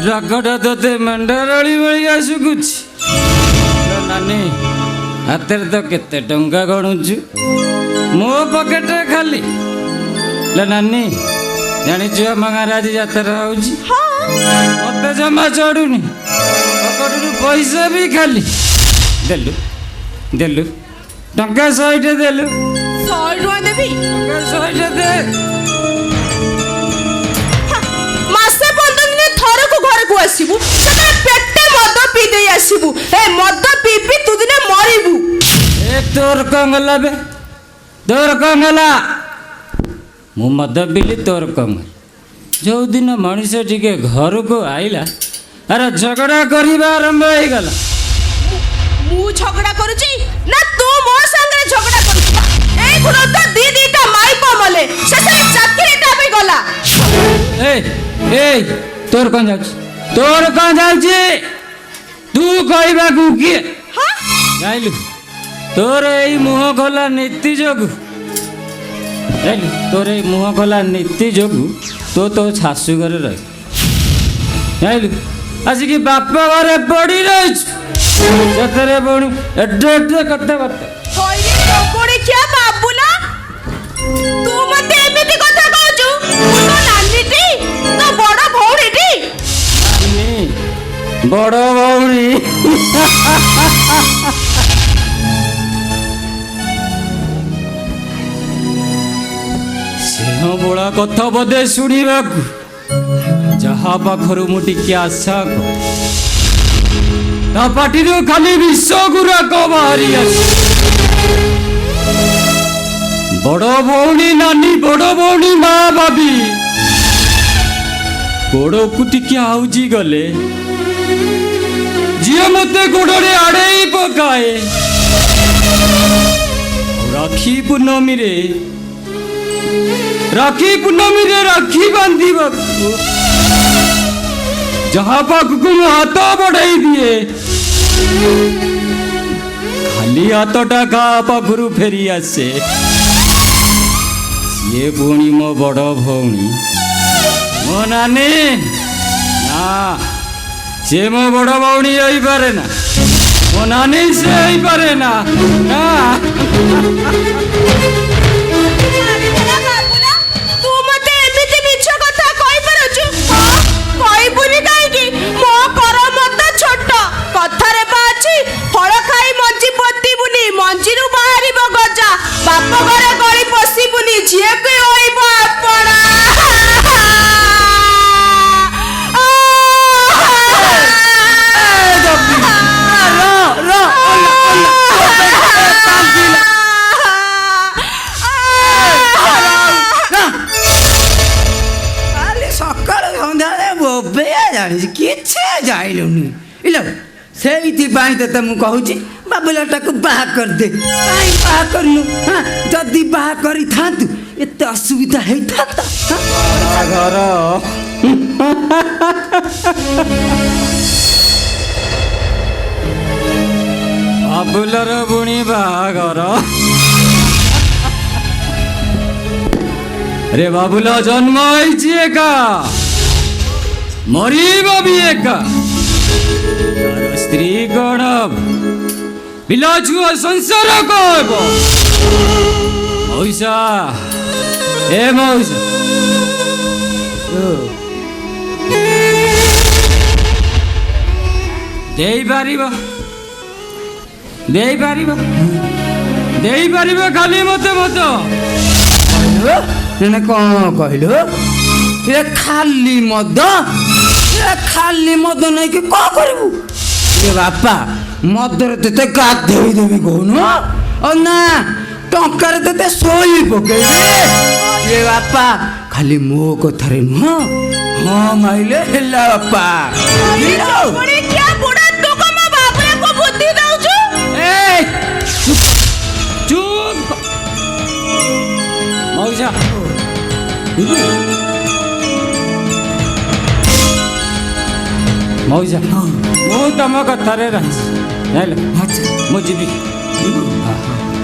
ଡାକଟା ତତେ ମେଣ୍ଢାରଳି ଭଳିଆ ଶୁଖୁଛି ନାନୀ ହାତରେ ତ କେତେ ଟଙ୍କା ଗଣୁଛୁ ମୋ ପକେଟରେ ଖାଲି ନାନୀ ଜାଣିଛୁ ଆମ ଗାଁରେ ଆଜି ଯାତ୍ରା ହଉଛି ମତେ ଜମା ଚଢୁନି ପକେଟରୁ ପଇସା ବି ଖାଲି ଦେଲୁ ଦେଲୁ ଟଙ୍କା 100ଟେ ଦେଲୁ 100 ଟଙ୍କା ଦେବି ଟଙ୍କା 100ଟେ ଦେ ମାସେ 15 ଦିନ ଥରକୁ ଘରକୁ ଆସିବୁ ସେତେବେଳେ ପେଟେ ମଦ ପିଇ ଦେଇ ଆସିବୁ ଏ ମଦ ପିଇ ପିଇ ତୁ ଦିନେ ମରିବୁ ଏ ତୋର କଣ ଗଲା ବେ ତୋର କଣ ଗଲା ମୁଁ ମଦ ପିଇଲି ତୋର କଣ ଯେଉଁଦିନ ମଣିଷ ଟିକେ ଘରକୁ ଆଇଲା ଆରେ ଝଗଡ଼ା କରିବା ଆରମ୍ଭ ହେଇଗଲା ମୁଁ ଝଗଡ଼ା କରୁଛି ନା ତୁ ମୋ ସାଙ୍ଗରେ ଝଗଡ଼ା କରୁଛୁ ଏଇ ଗୁଣ ତ ଦିଟା ମାଇପ ମଲେ ଶେଷରେ ଚାକିରିଟା ବି ଗଲା ଏଇ ତୋର କଣ ଯାଉଛି ତୋର କଣ ଯାଉଛି ତୁ କହିବାକୁ କିଏ ଯାଇଲୁ ତୋର ଏଇ ମୁହଁ ଖୋଲା ନୀତି ଯୋଗୁ ଯାଇଲୁ ତୋର ଏଇ ମୁହଁ ଖୋଲା ନୀତି ଯୋଗୁ ତୋ ଶାଶୁ ଘରେ ରହି ଯାଇଲୁ ଆସିକି ବାପ ଘରେ ପଡ଼ି ରହିଛୁ ସେଥିରେ ପୁଣି ଏଡେ କଥାବାର୍ତ୍ତା ତୁ ମତେ ଏମିତି କଥା କହୁଛୁ ତୁ ତ ନାନୀଟି ତ ବଡ଼ ଭଉଣୀଟି ବଡ଼ ଭଉଣୀ ସିଂହ ବୋଳା କଥା ବୋଧେ ଶୁଣିବାକୁ ଯାହା ପାଖରୁ ମୁଁ ଟିକେ ଆଶା କରେ ତା ପାଟିରୁ ଖାଲି ବିଷ ଗୁରାକ ବାହାରି ଆସେ ବଡ଼ ଭଉଣୀ ନାନୀ ବଡ଼ ଭଉଣୀ ମା ଭାବି ଗୋଡ଼କୁ ଟିକେ ଆଉଜି ଗଲେ ଝିଅ ମତେ ଗୋଡ଼ରେ ଆଡ଼େଇ ପକାଏ ରାକ୍ଷୀ ପୂର୍ଣ୍ଣମୀରେ ରାକ୍ଷୀ ବାନ୍ଧିବାକୁ ଯାହା ପାଖକୁ ମୁଁ ହାତ ବଢ଼େଇ ଦିଏ ଖାଲି ହାତଟା କାହା ପାଖରୁ ଫେରି ଆସେ ସିଏ ପୁଣି ମୋ ବଡ଼ ଭଉଣୀ ମୋ ନାନୀ ନା ସିଏ ମୋ ବଡ଼ ଭଉଣୀ ହେଇପାରେ ନା ମୋ ନାନୀ ସେ ହେଇପାରେ ନା ନା ମଞ୍ଜିରୁ ବାହାରିବ ଗଜା ବାପ ଘରେ ଗଳି ପଶିବୁନି ଝିଅକୁ ହୋଇବ ଆପଣା ସକାଳୁ ସନ୍ଧ୍ୟାରେ ବୋବେୟା ଜାଣିଛି କିଛି ଯାଇଲୁନି ଇଲୋ ସେଇଥିପାଇଁ ତତେ ମୁଁ କହୁଛି ବାବୁଲାଟାକୁ ବାହା କରିଦେ କାହିଁ ବାହା କରିନୁ ଯଦି ବାହା କରିଥାନ୍ତୁ ଏତେ ଅସୁବିଧା ହେଇଥାନ୍ତା ଘର ବାବୁଲାର ପୁଣି ବାହାଘର ରେ ବାବୁଲା ଜନ୍ମ ହେଇଛି ଏକା ମରିବ ବି ଏକା ସ୍ତ୍ରୀ କଣ ପିଲା ଛୁଆ ସଂସାର କହିବ ମଉସା ଏ ମଉସା ଦେଇପାରିବ ଖାଲି ମତେ ମତ କଣ କହିଲୁ ଏ ଖାଲି ମଦ ନେଇକି କଣ କରିବୁ ଏ ବାପା ମଦରେ ତତେ ଗାଧେଇ ଦେବି କହୁନୁ ନା ଟଙ୍କାରେ ତତେ ଶୋଇ ପକେଇବି ଏ ବାପା ଖାଲି ମୋ କଥାରେ ନୁହଁ ହଁ ମାଇଲେ ହେଲା ବାପା ମଉସା ମଉସା ମୁଁ ତମ କଥାରେ ରହିଛି ଜାଣିଲ ମୁଁ ଯିବି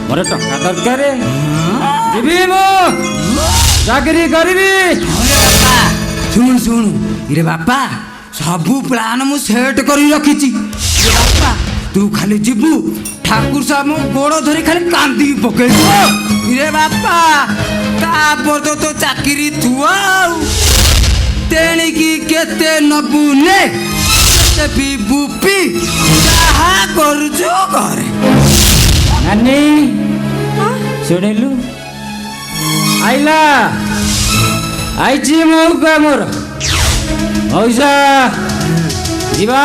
ମୋର ଟଙ୍କା ଦରକାର ଯିବି ମୁଁ ଚାକିରି କରିବି ଶୁଣୁ ଇରେ ବାପା ସବୁ ପ୍ଲାନ୍ ମୁଁ ସେଟ୍ କରି ରଖିଛି ଏ ବାପା ତୁ ଖାଲି ଯିବୁ ଠାକୁର ସାହେବ ମୋ ଗୋଡ଼ ଧରି ଖାଲି କାନ୍ଦିକି ପକେଇବୁ ରେ ବାପା ତାପରେ ତ ତୋ ଚାକିରି ଥୁଆ ଆଉ ତେଣିକି କେତେ ନବୁ ନେ କେତେ ପିବୁ ପି ଯାହା କରୁଛୁ ଘରେ ନାନୀ ଶୁଣିଲୁ ଆଇଲା ଆଇଛି ମଉକା ମୋର ମଉସା ଯିବା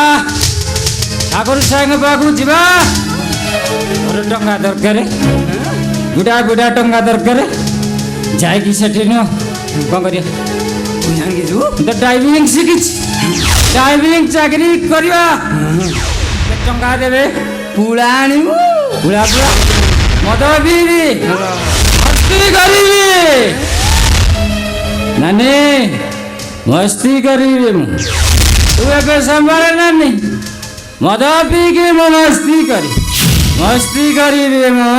ଠାକୁର ସାହେବଙ୍କ ପାଖକୁ ଯିବା ମୋର ଟଙ୍କା ଦରକାର ବୁଢ଼ା ବୁଢ଼ା ଟଙ୍କା ଦରକାର ଯାଇକି ସେଠି ନୁହ କ'ଣ କରିବା ଜାଣିକି ଯିବୁ ତ ଡ୍ରାଇଭିଂ ଶିଖିଛି ଡ୍ରାଇଭିଂ ଚାକିରି କରିବା କେତେ ଟଙ୍କା ଦେବେ ପୁଳା ଆଣିବୁ ପୁଳା ପୁଳା ମଦ ପିଇବି ମସ୍ତି କରିବି ନାନୀ ମସ୍ତି କରିବି ମୁଁ ତୁ ଏବେ ସମ୍ଭାଳେ ନାନୀ ମଦ ପିଇକି ମୁଁ ମସ୍ତି କରିବି ମୁଁ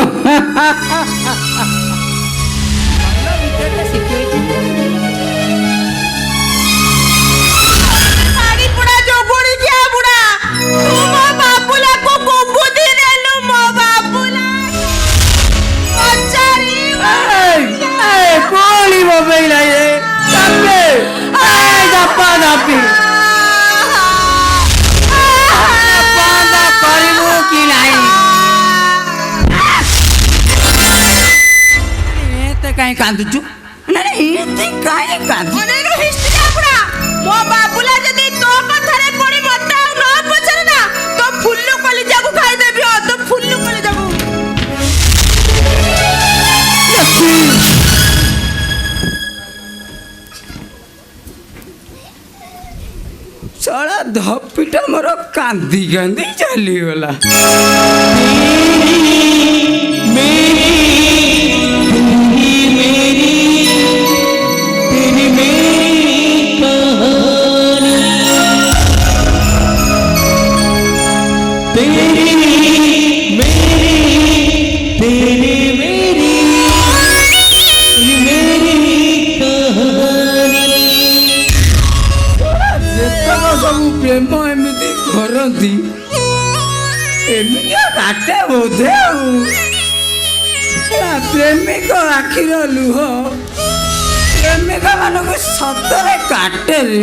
ପାଣି ପୁଡ଼ା ଯୋଗୁଣି କିଆ ବୁଡ଼ା ତୁ ମୋ ବାବୁଲାକୁ କୁବୁଧି ଦେଲୁ ମୋ ବାବୁଲା କୋଳି ବୋବେଇଲା ଏ ଚାପା ଚାପି କରିବୁ କି ନାହିଁ ଏତେ କାହିଁ କାନ୍ଦୁଛୁ ଏତେ କାହିଁ କାନ୍ଦୁ ମୋ ବାବୁଲା ଯଦି ତୋ କଥାରେ ପଡି ମତେ ଆଉ ନ ପଚାରେ ନା ତ ଫୁଲ୍ଲୁ କଲିଜାକୁ ଖାଇଦେବି ତ ଫୁଲ୍ଲୁ କଲିଜାକୁ ଶଳା ଧପିଟା ମୋର କାନ୍ଦି କାନ୍ଦି ଚାଲିଗଲା ସବୁ ପ୍ରେମ ଏମିତି କରନ୍ତି ଏମିତିଆ କାଟେ ବୋଧେ ଆଉ ପ୍ରେମିକ ଆଖିର ଲୁହ ପ୍ରେମିକ ମାନଙ୍କୁ ସତରେ କାଟେ ରେ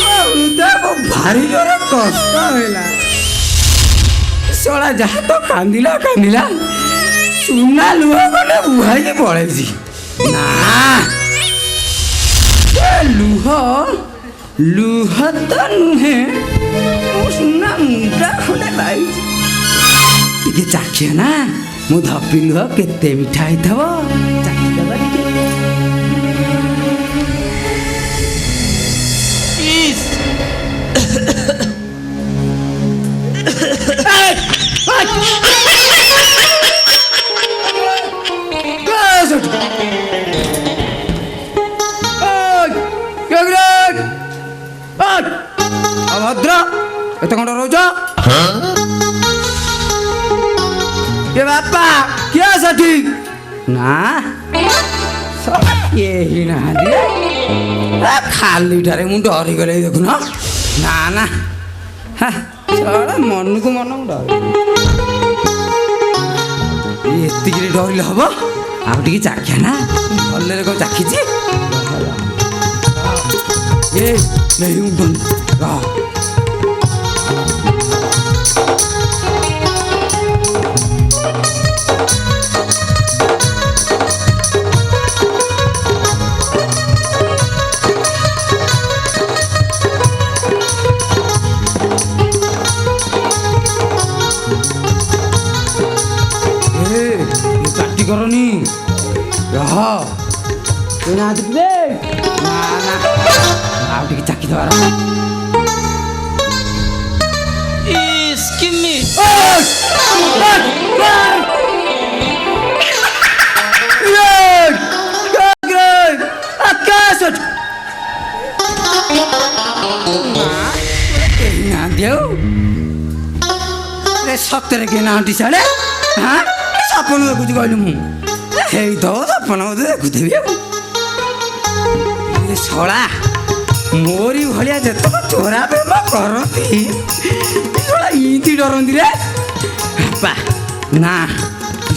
ହୃଦୟକୁ ଭାରି ଜୋରେ କଷ୍ଟ ହେଲା ଶଳା ଯାହା ତ କାନ୍ଦିଲା ସୁନା ଲୁହ କଲେ ବୁହାଇକି ପଳେଇଛି ନା ଲୁହ ତ ନୁହେଁ ସୁନା ମୁଣ୍ଡା ଖଣ୍ଡେ ପାଇଛି ଟିକେ ଚାଖିଆ ନା ମୁଁ ଧପି ଲୁହ କେତେ ମିଠା ହେଇଥିବ ଚାଖିଦବା ଟିକେ ଅଭଦ୍ର ଏତେ ଖଣ୍ଡ ରହୁଛ ଏ ବାପା କିଏ ସେଠି ନା କେହି ନାହାନ୍ତି ଖାଲିଟାରେ ମୁଁ ଡରିଗଲେ ଦେଖୁନ ନା ମନକୁ ମନ ମୁଁ ଡରି ଏତିକିରେ ଡରିଲେ ହବ ଆଉ ଟିକେ ଚାଖିଆ ନା ଭଲରେ କ'ଣ ଚାଖିଛି ଏ ନେଇ ରହ ପାଟି କରନି ରହ ନା ଆଉ ଟିକେ ଚାଖିଦବାର ସତରେ କିଏ ନାହାନ୍ତି ସାଡ଼େ ହଁ ସପନ ଦେଖୁଛି କହିଲି ମୁଁ ହେଇଥିବ ସପନ ବୋଧେ ଦେଖୁଥିବି ଆଉ ଶଳା ମୋରି ଭଳିଆ ଯେତେକ ଚୋରା ପ୍ରେମ କରନ୍ତି ଶଳା ଇନ୍ତି ଡରନ୍ତି ରେ ବାପା ନା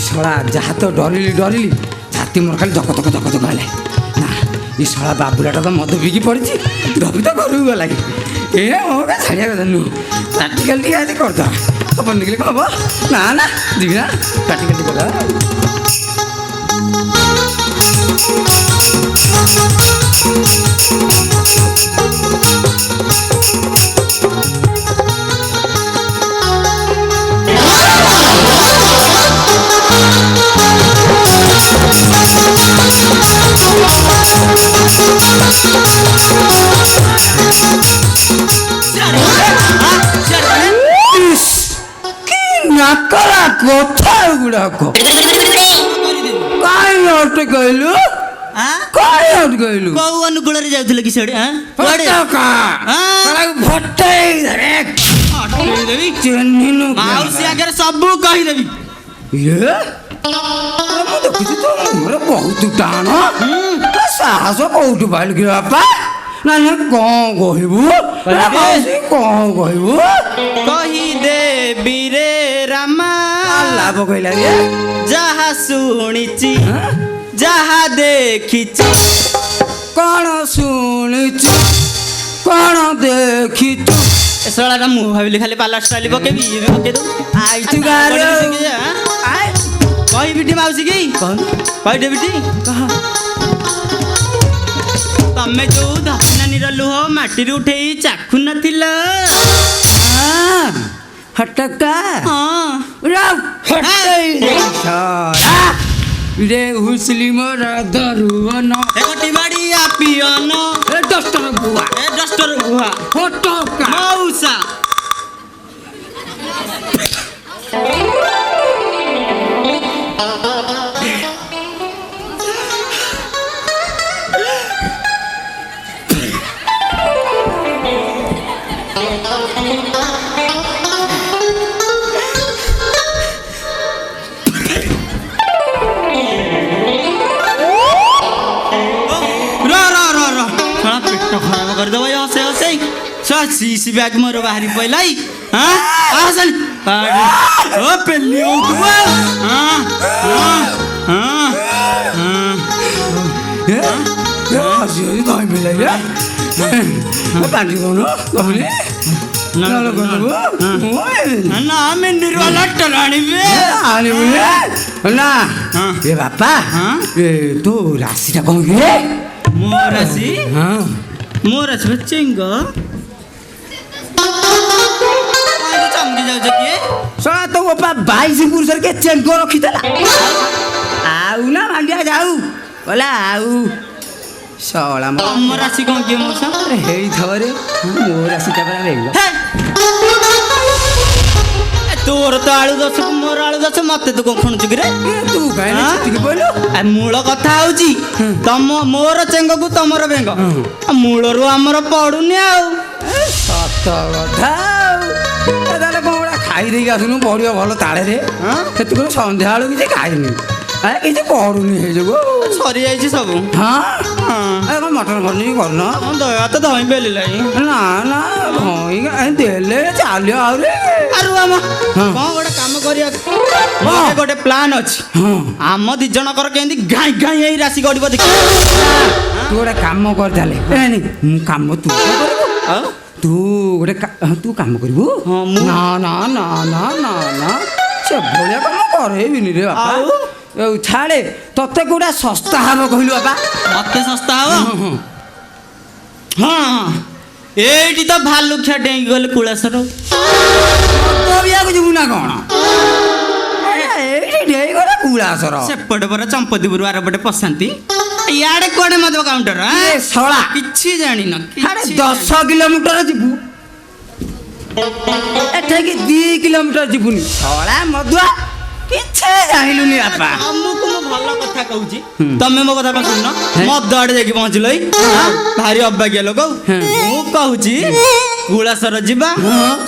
ଶଳା ଯାହା ତ ଡରିଲି ଛାତି ମୋର ଖାଲି ଧକ ଧକ ହେଲେ ନା ଏ ଶଳା ବାବୁଲାଟା ତ ମଦ ପିଇକି ପଡ଼ିଛି ରବି ତ ଘରକୁ ଗଲା କି ଏ ମୋ ଛାଡ଼ିବା କଥା ନୁହଁ ପ୍ରାକ୍ଟିକାଲ ଟିକେ ଆଜି କରିଦେବା ହବନି ଦେଖିଲେ କ'ଣ ହବ ନା ଯିବି ନା ପ୍ରାକ୍ଟିକାଲ ଟିକେ କରିଦେବା ନାକରା କଥା ଗୁଡ଼ାକ କାଇଁ ଅଟକାଇଲୁ କୋଉ ଅନୁକୂଳରେ ଯାଉଥିଲେ କି ସେଠି ମାଉସୀ ଆଗରେ ସବୁ କହିଦେବି ମୁଁ ଦେଖୁଛି ତ ମୋର ବହୁତ ଟାଣ ସାହସ କୋଉଠୁ ପାଇଲୁ କି ବାପା ନା କ'ଣ କହିବୁ କ'ଣ କହିବୁ କହିଦେବି ରେ ରାମା ଲାଭ କହିଲା ଯାହା ଶୁଣିଛି ଯାହା ଦେଖିଛି କ'ଣ ଶୁଣିଛୁ କ'ଣ ଦେଖିଛୁ ଏ ଶଳାଟା ମୁଁ ଭାବିଲି ଖାଲି ପାର୍ଲର ଷ୍ଟାଇଲ ପକେଇବି ପକେଇ ଦଉ ଆଇଛୁ ଗାଁରେ କହିବି ଟି ମାଉସୀ କି କହିଦେବି ଟି ତମେ ଯୋଉ ଦକ୍ଷିଣାନୀର ଲୁହ ମାଟିରୁ ଉଠେଇ ଚାଖୁ ନଥିଲ ହଟକା ରେ ହୁସଲି ମୋର ଦରୁଅନ ଏକଟି ବାଡ଼ିଆ ପିଅନ ଏ ଡଷ୍ଟର ବୁଆ ହଟକା ମାଉସା କରିଦେବ सीसी बैग मोर बाहरी पहलाई पेली बापा तो राशि कौन मो राशि मो राशि चेंग चमकी जाऊ किए सला तो बापा 22 पुरुष के चेंग रखी देला आउ ना मांडिया जाऊ बोला आउ सला मो राशि कौन किए मोसा हेई थरे मो राशि का बरा रेला तोर तो आलू दस मोर आलू दस मत तो कौन खुणुच रे तू काहे चिटिक बोलो आ मूल कथा होउची तम मोर चेंग को तमर बेंग मूल रो हमर पडुनी आउ सत कथा दादा कोड़ा खाई देई आसुनु पडियो भलो ताळे रे सेति को संध्या आलू कि खाइनी आ किछि पडुनी हे जगो सरी आइछि सब हां आ मटन भरनी करनो दया तो धई बेली लाई ना ना भई देले चालियो आउरे आरु आमा कोन गोटे काम करिया मोर गोटे प्लान अछि आम दि जण कर केंदी गाई गाई एई राशि गडिबो देखि तू गोटे काम कर थाले एनी काम तू करबो तू गोटे तू काम करबो ना ना ना ना ना ना से भलिया काम करेबिनी रे बापा ए छाड़े तते गुडा सस्ता हबो कहिलु बापा मते सस्ता हबो हां एठी तो भालुखिया डेंगी गले कुलासर तो बिया को जुना कोन एठी डेई गले कुलासर सेपटे पर चंपदीपुर आरपटे पसांती याडे कोडे मदो काउंटर ए सळा किछि जानि न अरे 10 किलोमीटर जिबु एठे कि 2 किलोमीटर जिबुनी सळा मदुआ किछे जानिलुनी बापा हमकु मो भलो कथा कहूची तमे मो कथा सुन मद आडे जाकी पहुंचलई भारी अबाग्या लोक मु कहूची कुलासर जिबा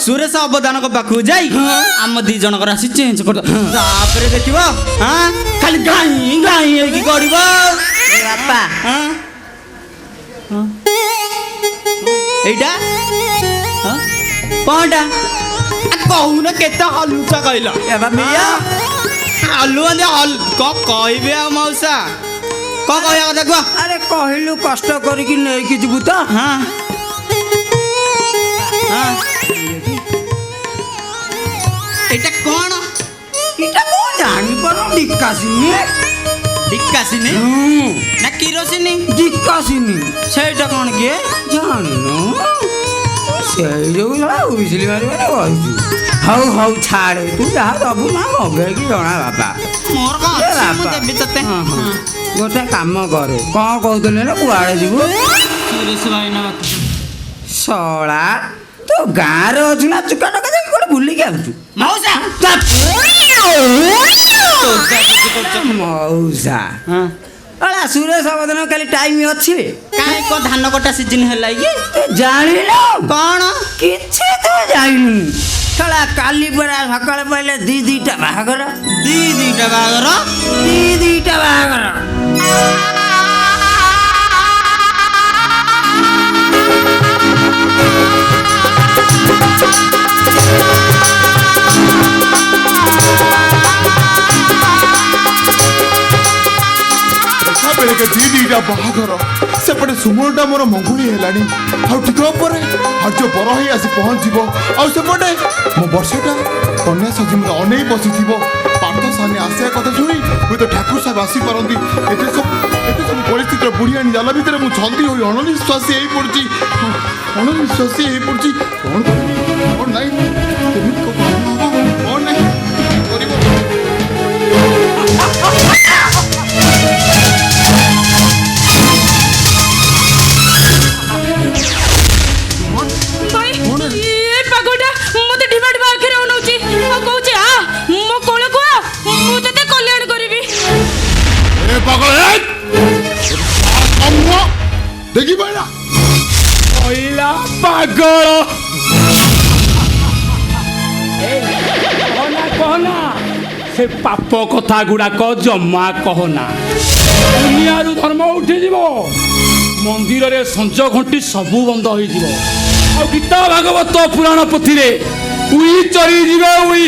सुरेश अवदान को पाखु जाई हम दी जन को राशि चेंज कर तापरे देखिबो हां खाली गाई गाई की गडिबो बापा এইটা হ্যাঁ? କଣଟା କହୁନ କେତେ ହଲୁଛ କହିଲ ଏବା ମିଆ ହଲୁ କଣ କହିବି ଆଉ ମାଉସା କଣ କହିବା କଥା କୁହ ଆରେ କହିଲୁ କଷ୍ଟ କରିକି ନେଇକି ଯିବୁ ତ ହଁ ହଁ ଏଇଟା କ'ଣ ଏଇଟା ମୁଁ ଜାଣିପାରୁ ଡିକାସିନି ଡିକାସିନି ନା କିରୋସିନି ଡିକାସିନି ସେଇଟା କ'ଣ କିଏ ଜାଣିନୁ ସେଇ ଯୋଉ ଜଣା ଉଇସିଲି ମାରିବାରେ କହିଛୁ ହଉ ହଉ ଛାଡ଼େ ତୁ ଯାହା ଦବୁ ନା ମଗେଇକି ଜଣା ବାପା ମୋର କ'ଣ ଏ ଅଛି ମୁଁ ବାପା। ଦେବି ତତେ ହଁ, ହଁ। ଗୋଟେ କାମ କରେ କ'ଣ କହୁଥିଲେ ନା କୁଆଡ଼େ ଯିବୁ ସୁରେଶ ଭାଇନା ଶଳା ତୁ ଗାଁରେ ଅଛୁ ନା ଚୁକା ଟକା ଯାଇକି କୁଆଡ଼େ ବୁଲିକି ଆସୁଛୁ ମାଉସା ମଉସା ହଁ ଅଳା ସୁରେଶ ଅବଦାନ କାଲି ଟାଇମ୍ ଅଛି କାହିଁ କ'ଣ ଧାନ କଟା ସିଜିନ୍ ହେଲା କି ତୁ ଜାଣିନୁ କ'ଣ କିଛି ତୁ ଜାଣିନୁ ଶଳା କାଲି ପରା ସକାଳେ ପାଇଲେ ଦିଟା ବାହାଘର ଦିଟା ବାହାଘର ଦିଟା ବାହାଘର ବେଳକେ ଦିଟା ବାହାଘର ସେପଟେ ସୁମନଟା ମୋର ମଙ୍ଗୁଳି ହେଲାଣି ଆଉ ଟିକେ ପରେ ଆର୍ଯ୍ୟ ବର ହେଇ ଆସି ପହଞ୍ଚିବ ଆଉ ସେପଟେ ମୋ ବର୍ଷଟା କନ୍ୟା ସଜିମରେ ଅନେଇ ବସିଥିବ ପାଠ ସାନି ଆସିବା କଥା ଶୁଣି ହୁଏତ ଠାକୁର ସାହେବ ଆସିପାରନ୍ତି ଏତେ ସବୁ ପରିସ୍ଥିତିର ବୁଢ଼ିଆଣି ଜାଲ ଭିତରେ ମୁଁ ଛନ୍ଦି ହୋଇ ଅଣନିଶ୍ୱାସୀ ହେଇପଡ଼ୁଛି ଅଣନିଶ୍ୱାସୀ ହେଇପଡ଼ୁଛି କ'ଣ କରିବି କ'ଣ ନାହିଁ କେମିତି କ'ଣ ନାହିଁ କରିବ देखी पाइला କହିଲା ପାଗଳ କହନା କହନା ସେ ପାପ କଥା ଗୁଡାକ ଜମା କହନା ଦୁନିଆରୁ ଧର୍ମ ଉଠିଯିବ ମନ୍ଦିରରେ ସଞ୍ଜ ଘଣ୍ଟି ସବୁ ବନ୍ଦ ହୋଇଯିବ ଆଉ ଗୀତା ଭାଗବତ ପୁରାଣ ପୋଥିରେ ଉଇ ଚରିଯିବେ ଉଇ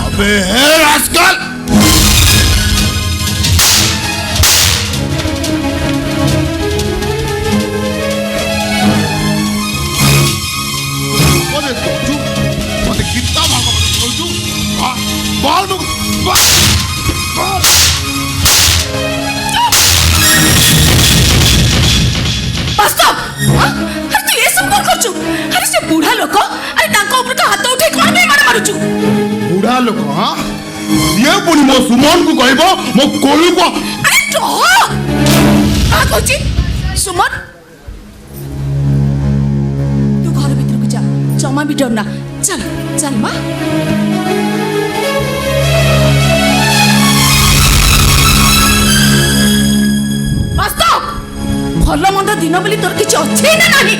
अबे हे रास्कल बुढ़ा लोक अरे हाथ उठे कौन पे मार मारुचु बुढ़ा लोक हाँ ये पुणी मो सुमन को कहबो मो कोलू को अरे तो का कहछि सुमन तू घर भीतर को जा जमा भी डरना चल चल मां वास्तव भलो मंद दिन बोली तोर किछ अछि ना नाही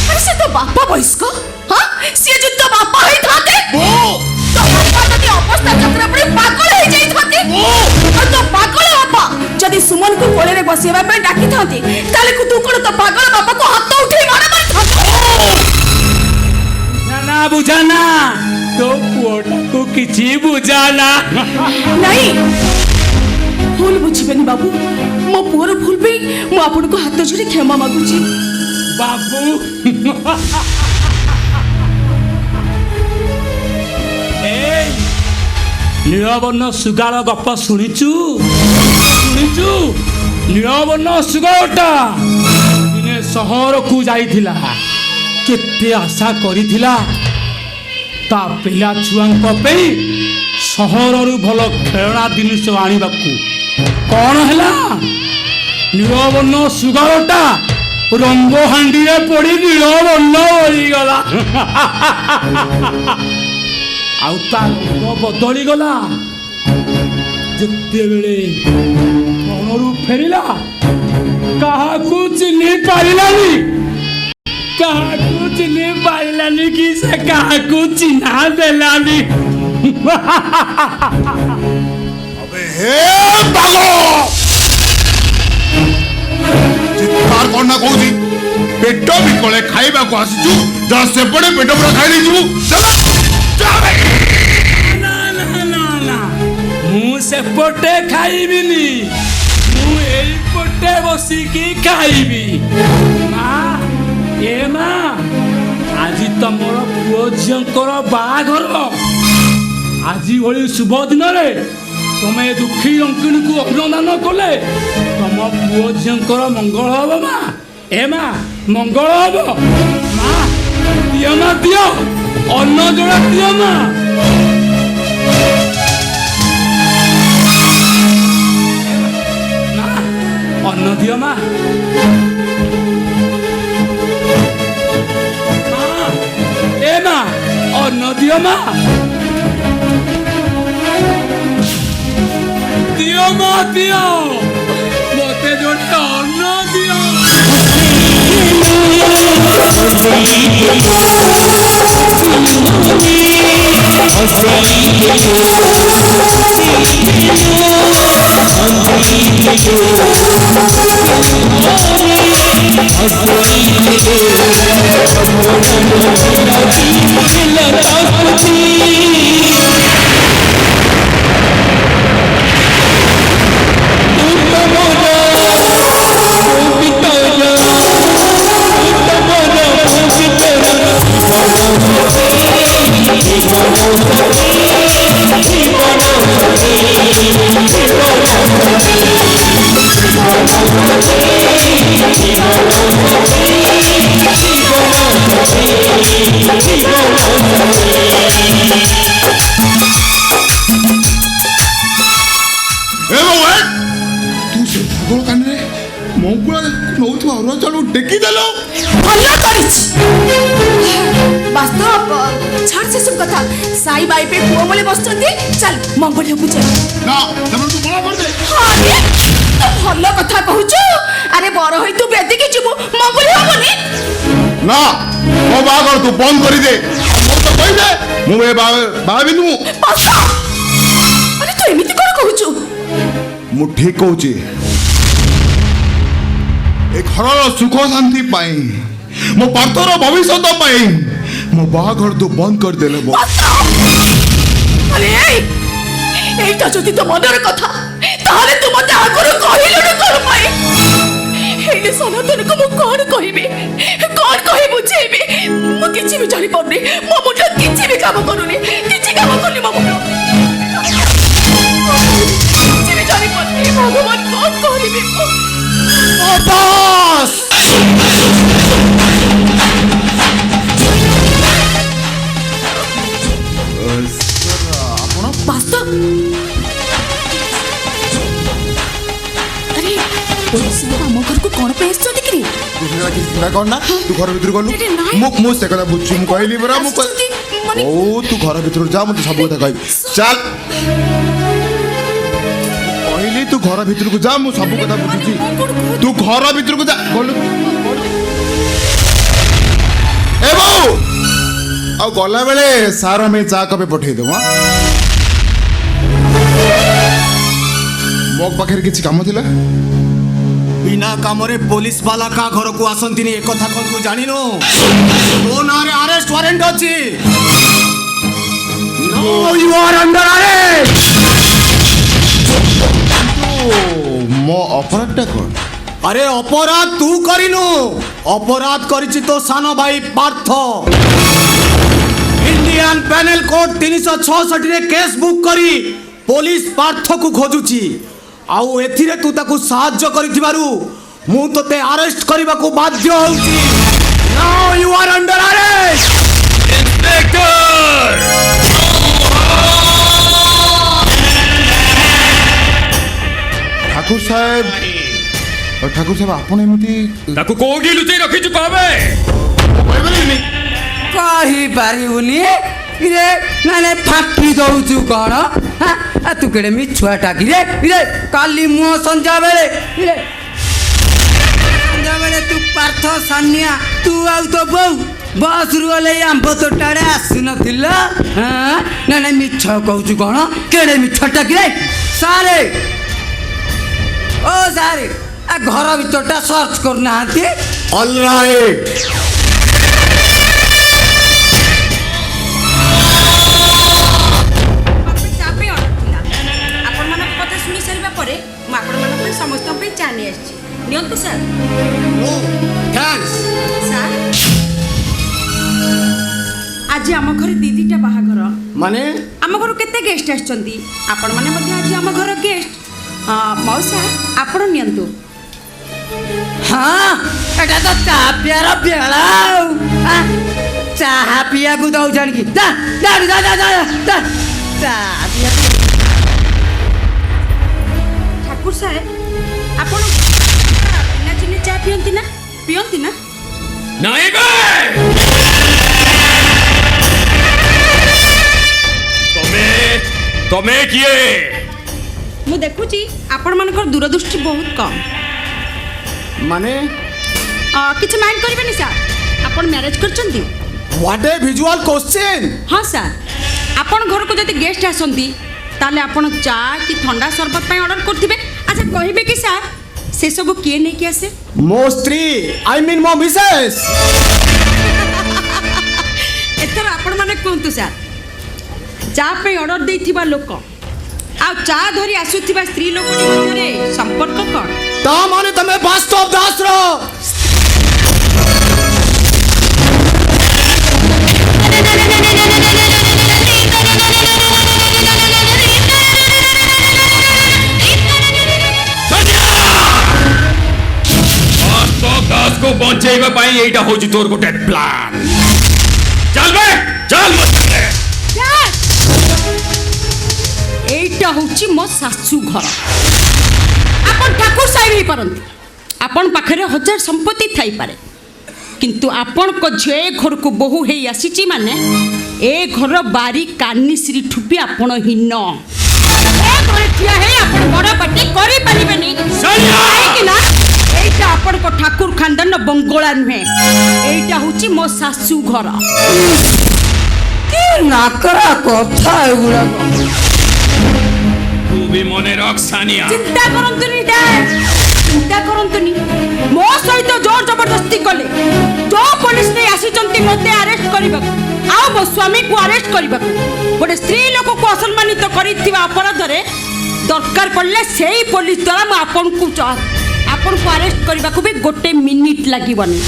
अरे से तो बापा बयस्क हां से जो तो बापा होई थाते तो बापा जदी अवस्था चक्र पड़े पागल हो जाई थाते और तो पागल बापा जदी सुमन को कोले रे बसेवा पे डाकी थाते ताले को तू कोन तो पागल बापा को हाथ उठे मारा मारी थाते ना बुझाना तो पुओटा को किछि बुझाना नहीं भूल बुझिबेनी बाबू मो पुअर भूल पे मो आपन को हाथ जोड़ी क्षमा मागुची बाबू नीलबर्ण सुगार गप शुणीचु नीलबर्ण सुगारटा दिने सहर को जाइथिला केते आशा करिथिला ता पिला छुआंक पे सहररु भल खेलना जिनिस आनिबाकू कौन हैला नीलबर्ण सुगारटा रंग हांडी रे पड़ी नीलबर्ण होइगला आउ ता रंग बदली गला जिते बेले कौनरू फेरिला काहाकू चिन्ही पारिलानी कि से काहाकू चिन्हा देलानी अबे हे पागल चित्कार करना कहूची ପେଟ ବିକଳେ ଖାଇବାକୁ ଆସିଛୁ ଯା ସେପଟେ ପେଟ ପୁରା ଖାଇ ଦେଇଯିବୁ ନା ନା ନା ନା ମୁଁ ସେପଟେ ଖାଇବିନି ମୁଁ ଏଇପଟେ ବସିକି ଖାଇବି ମା ଏ ମା ଆଜି ତମର ପୁଅ ଝିଅଙ୍କର ବାହାଘର ଆଜି ଭଳି ଶୁଭ ଦିନରେ ତମେ ଦୁଃଖୀ ଅଙ୍କିଣୀକୁ ଅଭିନନ୍ଦନ କଲେ ତମ ପୁଅ ଝିଅଙ୍କର ମଙ୍ଗଳ ହବ ମା ଏ ମା ମଙ୍ଗଳ ହବ ମା ଦିଅ ମା ଦିଅ ଅନ୍ନ ଯୋଡ଼ା ଦିଅ ମା ମା ଅନ୍ନ ଦିଅ ମା ଏ ମା ଅନ୍ନ ଦିଅ ମା ଦିଅ ମା ଦିଅ ମତେ ଯୋଟେ ଅନ୍ନ ଦିଅ ତୁ ସେ ପାଗଳ କାନରେ ମଙ୍ଗୁଳା ନଉଥିବା ଅରୁଆ ଚାଉଳ ଟେକି ଦେଲ ଭଲ କରିଛି ବାସ୍ତବ ଛାଡ଼ ସେସବୁ କଥା ସାଇ ବାଇ ପେ ପୁଅ ମଳେ ବସିଛନ୍ତି ଚାଲ ମଙ୍ଗଳିଆକୁ ଯାଇ ନା ସେମାନେ ତୁ ମନା କରିଦେ ଆରେ ତୁ ଭଲ କଥା କହୁଛୁ ଆରେ ବର ହୋଇ ତୁ ବେଦିକି ଯିବୁ ମଙ୍ଗଳି ହବନି ନା ମୋ ବାହାଘର ତୁ ବନ୍ଦ କରିଦେ ମୁଁ ତ କହିଦେ ମୁଁ ଏ ବାହାବିନି ମୁଁ ବାସ୍ତବ ଆରେ ତୁ ଏମିତି କ'ଣ କହୁଛୁ ମୁଁ ଠିକ କହୁଛି ଏ ଘରର ସୁଖ ଶାନ୍ତି ପାଇଁ ମୋ ପାର୍ଥର ଭବିଷ୍ୟତ ପାଇଁ ମୋ ବାହାଘର ତୁ ବନ୍ଦ କରିଦେଲେ ଆରେ এইটা যদি তো মনের কথা তাহলে তু মতে আগরু কহিলুনি কোন পাই এইটা সনাতনকে মু কোন কহিবি কোন কহি বুঝেইবি মু কিছু বি জানি পারনি মো মুন্ড কিছু বি কাম করুনি কিছু কাম করনি মো মুন্ড কিছু বি জানি পারনি ভগবান কোন কহিবি বস বাস্তব আরে পুলিশ ଆମ ଘରକୁ କ'ଣ ପାଇଁ ଆସିଛନ୍ତି କି କଣ ନା ତୁ ଘର ଭିତରୁ ଗଲୁ ମୁଁ ସେ କଥା ବୁଝୁଛି ମୁଁ କହିଲି ପରା ମୁଁ ହଉ ତୁ ଘର ଭିତରୁ ଯା ମୁଁ ସବୁ କଥା କହିବି ଚାଲ କହିଲି ତୁ ଘର ଭିତରକୁ ଯା ମୁଁ ସବୁ କଥା ବୁଝୁଛି ତୁ ଘର ଭିତରକୁ ଯା ଗଲୁ ଏ ବୋଉ ଆଉ ଗଲା ବେଳେ ସାର ଆମେ ଚା କପେ ପଠେଇଦେବୁ ମୋ ପାଖରେ କିଛି କାମ ଥିଲା बिना कामरे पुलिस वाला का घर को आसंतिनी एक कथा को तू जानिनो तो नारे अरेस्ट वारंट अछि no you are under arrest ମୋ ଅପରାଧଟା କ'ଣ अरे अपराध तू करिनु अपराध करिछि तो सानो भाई पार्थ इंडियन पैनल कोड 366 रे केस बुक करी पुलिस पार्थ को खोजुछि आउ एथिरे तू ताकू साहाय्य करिथिबारु मु तोते अरेस्ट करबा को बाध्य होउछि now you are under arrest inspector Thakur ସାହେବ ଆପଣ ଏମିତି ତାକୁ କୋଉଠି ଲୁଚେଇ ରଖିଛୁ କହବେ କହିପାରିବିନି କହିପାରିବୁନି ଇରେ ନାଇଁ ଫାଟି ଦଉଛୁ କ'ଣ ତୁ କେଡ଼େ ମିଛୁଆଟା କିରେ ଇରେ କାଲି ମୁହଁ ସନ୍ଧ୍ୟାବେଳେ ଇରେ ସନ୍ଧ୍ୟାବେଳେ ତୁ ପାର୍ଥ ସାନିଆ ତୁ ଆଉ ତୋ ବୋଉ ବସ୍ରୁ ଓହ୍ଲେଇ ଆମ୍ବ ତୋଟାଡ଼େ ଆସିନଥିଲ ନାଇଁ ମିଛ କହୁଛୁ କ'ଣ କେଡ଼େ ମିଛଟା କିରେ ସାରେ ଓ ସାରେ ଘର ଭିତରଟା ସର୍ଚ୍ଚ କରୁନାହାନ୍ତି ଅଲ୍ ରାଇଟ୍। ଚା ପାଇଁ ଅର୍ଡର ଥିଲା। ଆପଣମାନଙ୍କ କଥା ଶୁଣି ସାରିବା ପରେ ମୁଁ ଆପଣମାନଙ୍କ ପାଇଁ ସମସ୍ତଙ୍କ ପାଇଁ ଚା ନେଇ ଆସିଛି। ନିଅନ୍ତୁ ସାର୍। ଥ୍ୟାଙ୍କ୍ସ। ସାର୍ ଆଜି ଆମ ଘରେ ଦିଦିଟା ବାହାଘର। ମାନେ ଆମ ଘରୁ କେତେ ଗେଷ୍ଟ ଆସିଛନ୍ତି। ଆପଣମାନେ ମଧ୍ୟ ଆଜି ଆମ ଘର ଗେଷ୍ଟ। ମଉସା ଆପଣ ନିଅନ୍ତୁ। ହଁ ଏଟା ତ ଚା ପିଆର ବେଳା ଆଉ ଚାହା ପିଇବାକୁ ଦଉଛନ୍ତି କି ଚା ପିଆ ଠାକୁର ସାହେବ ଆପଣ ବିନା ଚିନି ଚା ପିଅନ୍ତି ନା? ପିଅନ୍ତି ନା? ନାଇଁ ବେ ତମେ କିଏ? ମୁଁ ଦେଖୁଛି ଆପଣମାନଙ୍କର ଦୂରଦୃଷ୍ଟି ବହୁତ କମ୍। ମାନେ କିଛି ମାଇଣ୍ଡ କରିବେନି ସାର୍। ଆପଣ ମ୍ୟାରେଜ୍ କରିଛନ୍ତି? What A visual question. ହଁ ସାର୍। ଆପଣ ଘରକୁ ଯଦି ଗେଷ୍ଟ ଆସନ୍ତି ତାହେଲେ ଆପଣ ଚା କି ଥଣ୍ଡା ସରବତ ପାଇଁ ଅର୍ଡର କରୁଥିବେ। ଆଚ୍ଛା କହିବେ କି ସାର୍ ସେସବୁ କିଏ ନେଇକି ଆସେ? ମୋ ସ୍ତ୍ରୀ ଆଇ ମିନ୍ ମୋ ମିସେସ୍। ଏଥର ଆପଣମାନେ କୁହନ୍ତୁ ସାର୍ ଚା ପାଇଁ ଅର୍ଡର ଦେଇଥିବା ଲୋକ ଆଉ ଚା ଧରି ଆସୁଥିବା ସ୍ତ୍ରୀ ଲୋକଟି ମଧ୍ୟରେ ସମ୍ପର୍କ କ'ଣ? ତା ମାନେ ତମେ ବାସ୍ତବ ଦାସର ଦାସ को बंचेଇବା ପାଇଁ ଏଇଟା ହଉଛି ତୋର ଗୋଟେ ପ୍ଲାନ୍। ଚାଲ ବେ ଚାଲ এইটা হচ্ছে মো শাশু ঘর। আপন ঠাকুর সাহেব হই পারନ୍ତି। আপন পাখরে হাজার সম্পত্তি থাই পারে কিন্তু আপনক ঝিও এ ঘরকু বহু হেই আসিছি মানে এ ঘর বাড়ি কানিশ্রী ঠুপি আপন হীন। এ ঘরে ঠিয়া হে আপন বড় পাটি করি পারিবেনি। কাহিকি না এইটা আপনক ঠাকুর খানদান বঙ্গোলা নুহে। এইটা হচ্ছে মো শাশু ঘর। কি নাকরা কথা এগুড়াক। ତୁ ବି ମନେ ରଖ ସାନିଆ। চিন্তা করন্তনি ড্যাড চিন্তা করন্তনি মো সহিত জোর জবরদস্তি কলে जो पुलिस ने आसीचंती मते अरेस्ट करबाकू आ मो स्वामी को अरेस्ट करबाकू गोटे स्त्री लोक को असम्मानित करिथिबा अपराध रे दरकार पड़ले सेही पुलिस द्वारा म आपन को अरेस्ट करबाकू भी गोटे मिनिट लागिबनी।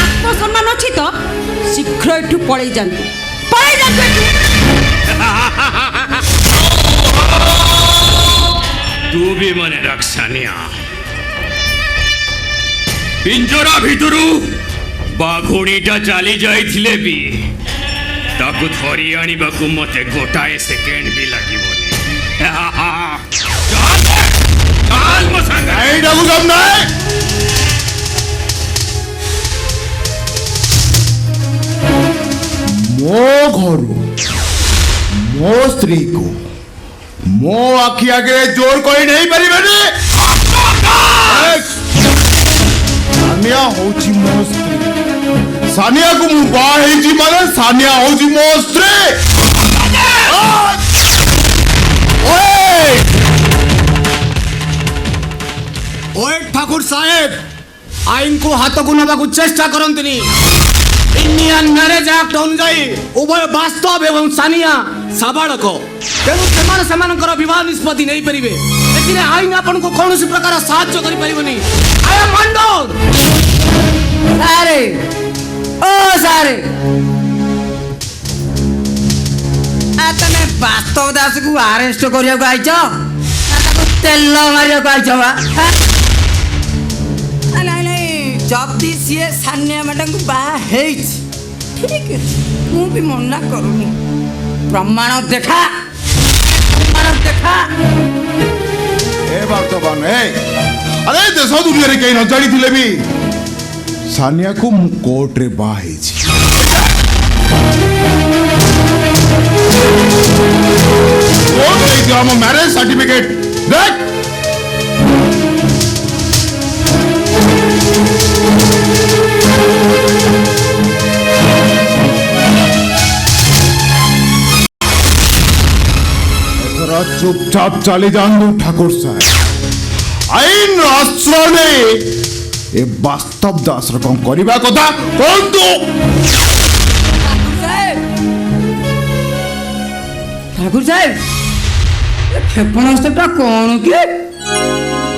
आत्मसम्मान अछि तो शीघ्र एठू पळै जांतु एठू। तू भी मने रख सानिया। पिंजरा भितरु बाघुणीटा चली जाइथिले भी ताकू धरी आनिबाकू मते गोटाए सेकेंड भी लागिबोनी। चाल मो संग এই ডাকু কাম নাই ମୋ ଘରୁ ମୋ ସ୍ତ୍ରୀକୁ ମୋ ଆଖି ଆଗରେ ଜୋର କରି ନେଇ ପାରିବେନି। ସାନିଆ ହଉଛି ମୋ ସ୍ତ୍ରୀ। ସାନିଆକୁ ମୁଁ ବାହା ହେଇଛି ମାନେ ସାନିଆ ହଉଛି ମୋ ସ୍ତ୍ରୀ। ओए ठाकुर साहेब आईन को हाथ को नबाकू चेष्टा करंतनी। इंडियन मैरिज एक्ट अनुଯାୟୀ उभय वास्तव एवं सानिया साबाड़क तेणु ସେମାନେ ସେମାନଙ୍କର ବିବାହ ନିଷ୍ପତ୍ତି ନେଇ ପାରିବେ। ଏଥିରେ ଆଇନ ଆପଣଙ୍କୁ କୌଣସି ପ୍ରକାର ସାହାଯ୍ୟ କରିପାରିବନି। I am under. ସାରେ ଓ ସାରେ ତମେ ବାସ୍ତବ ଦାସକୁ ଆରେଷ୍ଟ କରିବାକୁ ଆଇଛ ତାକୁ ତେଲ ମାରିବାକୁ ଆଇଛ ବା? ଯଦି ସିଏ ସାନିଆ ମ୍ୟାଡାମକୁ ବାହା ହେଇଛି ଠିକ ଅଛି ମୁଁ ବି ମନା କରୁନି। ପ୍ରମାଣ ଦେଖା ଏ ବର୍ତ୍ତମାନ ଆରେ ଦେଶ ଦୁନିଆରେ କେହି ନ ଜାଣିଥିଲେ ବି ସାନିଆକୁ ମୁଁ କୋର୍ଟରେ ବାହା ହେଇଛି। କୋର୍ଟ ଦେଇଥିବ ଆମ ମ୍ୟାରେଜ ସାର୍ଟିଫିକେଟ ଦେଖ। चुपचाप चले जान ठाकुर साहब। आईन राष्ट्र ने ए बास्तव दास कौन करवा कथा कहतु ठाकुर साहेब क्षेपणास्त्रटा कौन कि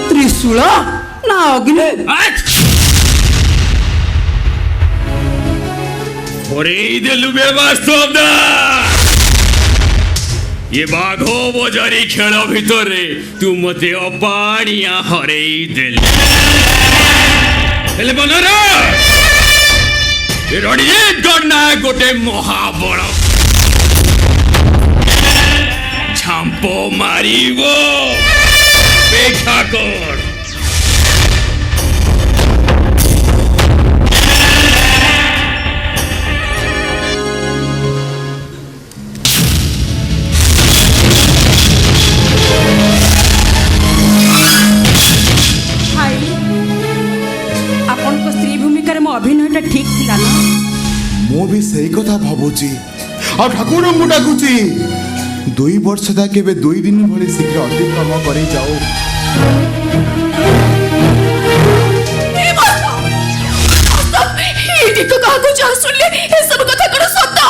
त्रिशूल ना अग्नि ये बाघो बजारी खेल भितर तू मते अपाड़िया हरई देल रणजीत गणना गोटे महाबड़ झांपो मारिबो अपेक्षा कर अभिनयटा ठीक थिला ना मो भी सही कथा भावुची आ ठाकुर मु डाकुची 2 वर्ष दा केबे 2 दिन भली शीघ्र अतिक्रम करी जाओ तो काको जा सुन ले ये सब कथा करो सत्ता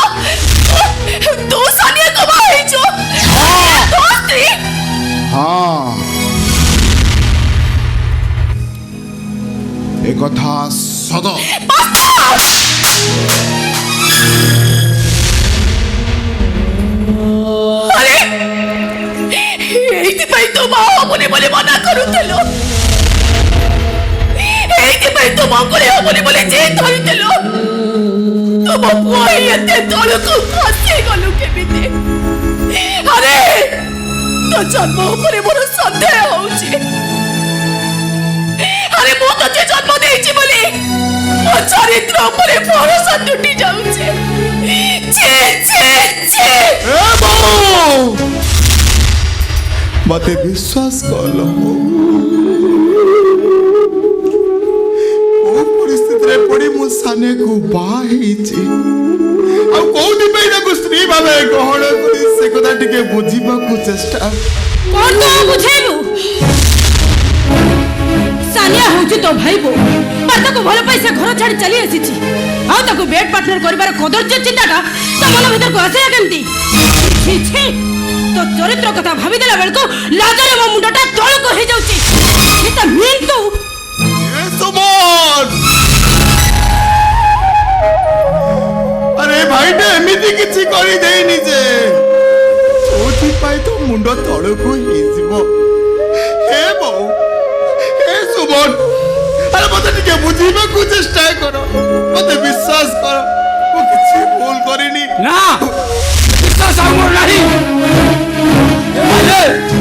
दो सानिया कमा है जो दोस्ती हाँ एक कथा सद अरे এইଥିପାଇଁ ତ ମା ହବନି ବୋଲି ମନା କରୁଥିଲୁ এইଥିପାଇଁ ତ ମଙ୍ଗଳି ହବନି ବୋଲି ଯେ ଧରିଥିଲୁ ତମ ପୁଅ ଏତେ ତଳକୁ ଖସି ଗଲୁ କେମିତି ଆରେ ତୋ ଜନ୍ମ ଉପରେ ମୋର ସନ୍ଦେହ ହଉଛି ଆରେ ମୁଁ ତତେ ଜନ୍ମ ଦେଇଛି ବୋଲି ମୋ ଚରିତ୍ର ଉପରେ ଭରସା ଟୁଟି ଯାଉଛି ଛେ ଛେ ଛେ ए बाबू मते विश्वास कर ओ परिस्थिति रे पड़ी मु साने को बाही छी आ कोउदी पैना को स्त्री भाबे गहण करी से कथा टिके बुझिबा को चेष्टा कौन तो बुझेलु सानिया होची तो भाई बो पर ताको भलो पैसा घर छाड़ी चली आसीची आ ताको बेड पार्टनर करबार कदर्य चिंताटा तो मन भीतर को आसे केमती छी छी तो चरित्र कथा भाबी देला बेल को लाजरे मो मुंडटा तळ को हे जाउची एता मीन तो ए सुमन अरे भाई ने एमिति किछि करी देनी जे ओथि पाई तो मुंड तळ को ही जीवो हे बो हे सुमन अरे मते टिके बुझिबा को चेष्टा करो मते विश्वास करो मु किछि भूल करिनी ना विश्वास आमर नाही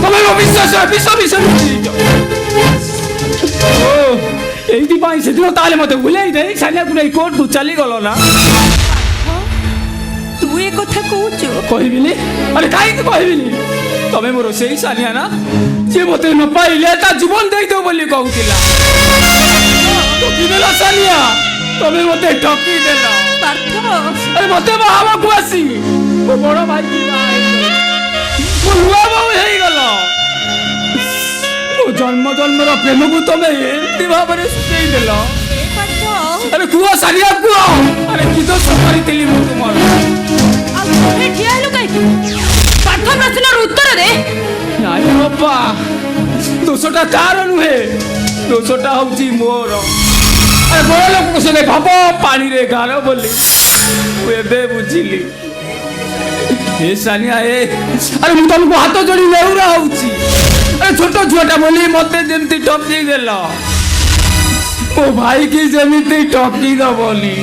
तमे मो विश्वास विश्वास ओ एइति पाई सेदिन ताले मते भुलाई दे सानिया गुनै कोर्ट को चली गलो ना तू ए कथा कहूचो कहबिनी अरे काई तो कहबिनी तमे मोर सेई सानिया ना जे मते न पाइले ता जीवन देई दो बोली कहउतिला तो किदेला सानिया तमे मते ठकी देला पार्थ अरे मते बाबा को आसी ओ बड़ भाई की भाई ओ लुआ बाबू हेई गलो ओ जन्म जन्मर प्रेम को तमे एति भाबरे सुतेई देला अरे कुआ सानिया कुआ अरे कि तो सफरी तिली मु तुमर आ हे ठियालु काई पार्थ प्रश्नर उत्तर दे नाई बाबा दोषटा तार नुहे दोषटा हउची मोर अरे बड़ लोक को सने भाबो पानी रे गार बोली ओ एबे बुझिली ए सानिया ए अरे मु तुमको हाथ जोड़ी लेउरा हउची अरे छोटो छुआटा बोली मते जेमती टपी देला ओ भाई की जेमती टपी द बोली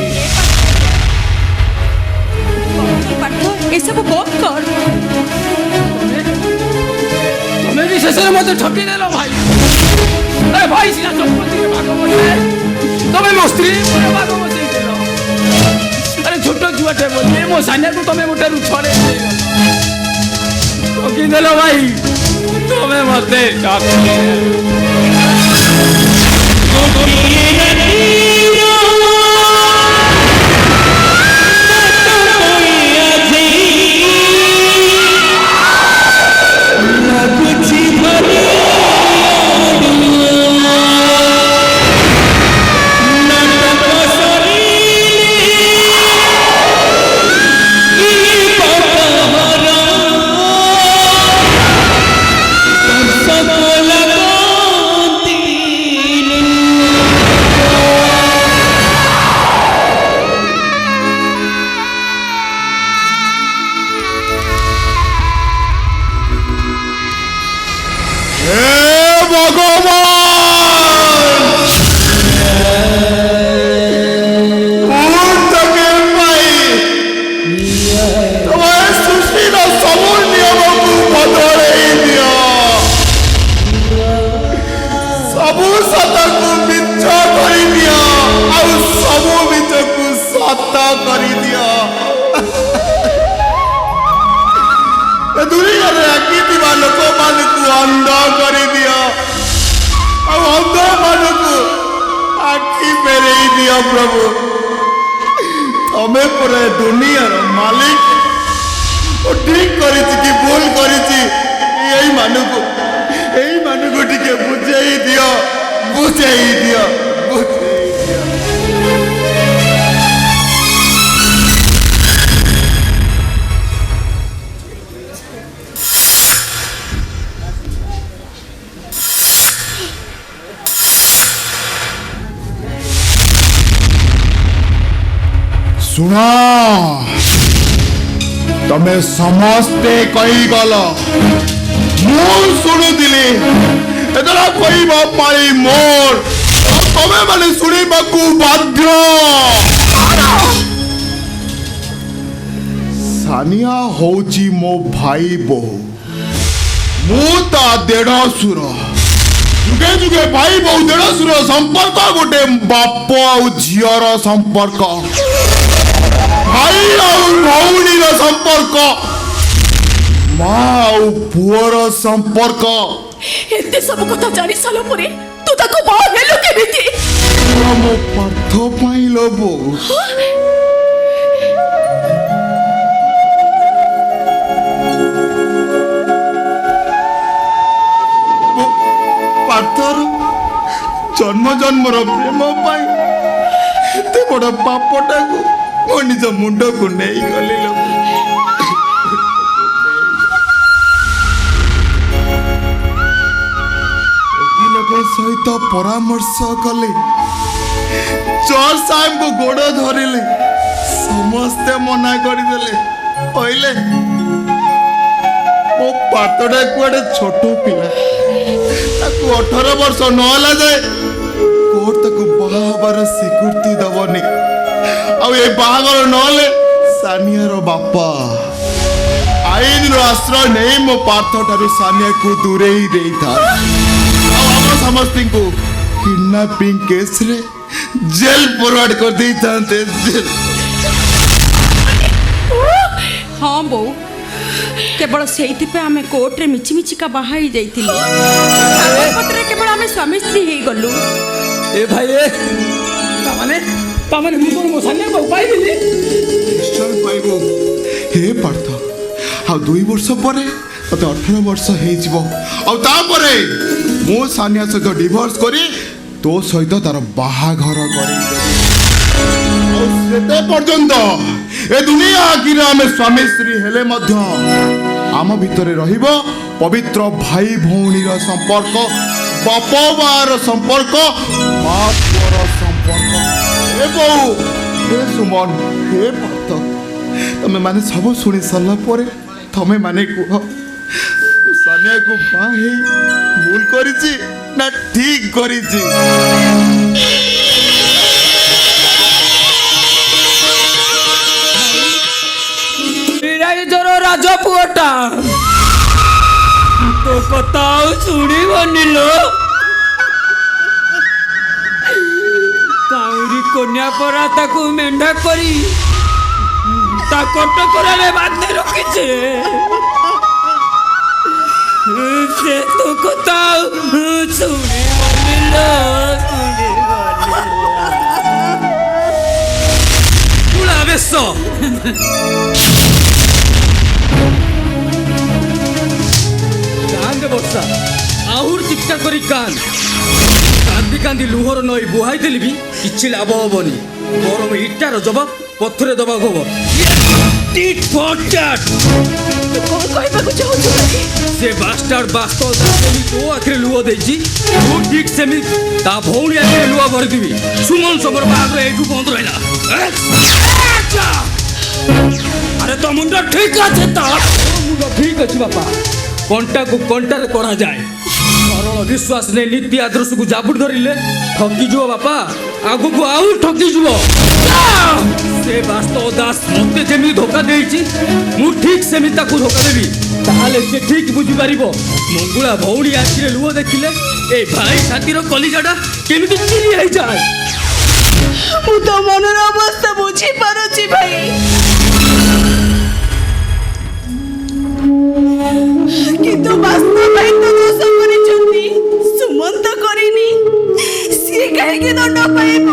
पार्थ ए सब बंद कर तुम्हें भी शेषरे मते ठकी देलो भाई अरे भाई सिना संपत्ति के भाग बटे तुम्हें मो स्त्री मोर भाग बटे देलो अरे छोटो छुआटे बोली मो सानिया को तुम्हें मोटे छड़े ठकी देलो भाई तुम्हें मते ठकी हे भगवान दुनिया कीवा लोक मानक अंध कर दिया अंध मानक आखि फेरे दिया प्रभु तमें पूरा दुनियार मालिक ठीक कर भूल कर टिके बुझे दियो बुझे दियो सुना तमे समस्ते कही गल शुणुली एतरा कहवा पाई मोर तमे माने शुणा बाध्य सानिया होची मो भाई बहु मु ता देढ़सुर जुगे जुगे भाई बहु देढ़सुर संपर्क गोटे बाप आउ झीर संपर्क भाई भौणी संपर्क माँ पुअर संपर्क एते सब कथा जानी सालो परे तू ताको बाह हेलो केमिति मो पार्थ पाइलो बो पार्थर जन्म जन्मर प्रेम पाई ते बड़ पापटा को मो निज मुंड को नहीं गली लोक सहित परामर्श कले चोर साहेब को गोड़ धरिले समस्ते मना करदेले कहले मो पातटा कुआडे छोट पिला ताकू 18 वर्ष नहला जाए कोर्ट ताकू बाहा हबार स्वीकृति दबनी बाहागर नले सानियार बापा आईन आश्रय नहीं मो पार्थ ठारू सानिया को दूरे ही दे था समस्त को किडनैपिंग केस रे जेल फॉरवर्ड कर दी थांते जेल हाँ बो केवल से आम कोर्ट रे मिची मिचिका बाहा जाइथिलु पत्र केवल आम स्वामी स्त्री हे गलु ए भाई तामाने मुकोर मोसाने को पाइबिली निश्चय पाइबो हे पार्थ आ 2 वर्ष परे तते 18 वर्ष हे जिवो आ तापरे मो सानिया सहित डिवोर्स करी तो सहित तार बाहा घर करी आ सेते पर्यंत ए दुनिया आगिरा में स्वामी स्त्री हेले मध्य आम भितरे रहिबो पवित्र भाई भौणीर संपर्क बापवार संपर्क माँ पुअर संपर्क हे बहु हे सुमन हे पार्थ तमे माने सब सुनी सरला परे तमे माने कुह सानिया को बाहे भूल करिछि ना ठीक करिछि जरो राजपुअटा तो कथा शुणी बनिलो काउरी कन्या परा ताकू मेंढा करी ता कटकरारे बांधे रखिछे से तो कथा शुणी बनिलो पुला बेसो ବର୍ଷା ଆହୁରି ଚିକ୍କା କରି କାନ୍ଦି କାନ୍ଦି ଲୁହର ନଈ ବୁହାଇ ଦେଲି ବି କିଛି ଲାଭ ହବନି ବରଂ ଇଟାର ଜବାବ ପଥରେ ଦବାକୁ ହବ ଟିଟ୍ ଫର୍ ଟ୍ୟାଟ୍ କଣ କହିବାକୁ ଚାହୁଁଛୁ ସେ ବାଷ୍ଟାର୍ଡ ବାସ୍ତବ ସେମିତି ତୋ ଆଖିରେ ଲୁହ ଦେଇଛି ମୁଁ ଠିକ୍ ସେମିତି ତା ଭଉଣୀ ଆଖିରେ ଲୁହ ଭରିଦେବି ସୁମନ ସବର ବାହାଘର ଏଇଠୁ ବନ୍ଦ ରହିଲା ଆରେ ତୋ ମୁଣ୍ଡ ଠିକ୍ ଅଛି ତ ମୁଣ୍ଡ ଠିକ୍ ଅଛି ବାପା कंटा को कंटार करा जाए सरल विश्वास ने नीति आदर्श को जाबुड़ धरिले ठकी जुओ बापा आगु को आउ ठकी जुओ से वास्तव दास मते जेमी धोखा देइची मु ठीक सेमी ताकू धोखा देबी ताहाले से ठीक बुझी पारिबो मंगुला भौणी आखिरे लुह देखिले ए भाई साथीर कलिजाडा केमिति चिली होई जाए ମୁଁ ତ ମନର ଅବସ୍ଥା ବୁଝିପାରୁଛି ଭାଇ କିନ୍ତୁ ବାସ୍ତବ ଭାଇ ତ ଦୋଷ କରିଛନ୍ତି ସୁମନ୍ତ କରିନି ସିଏ କାହିଁକି ଦଣ୍ଡ ପାଇବ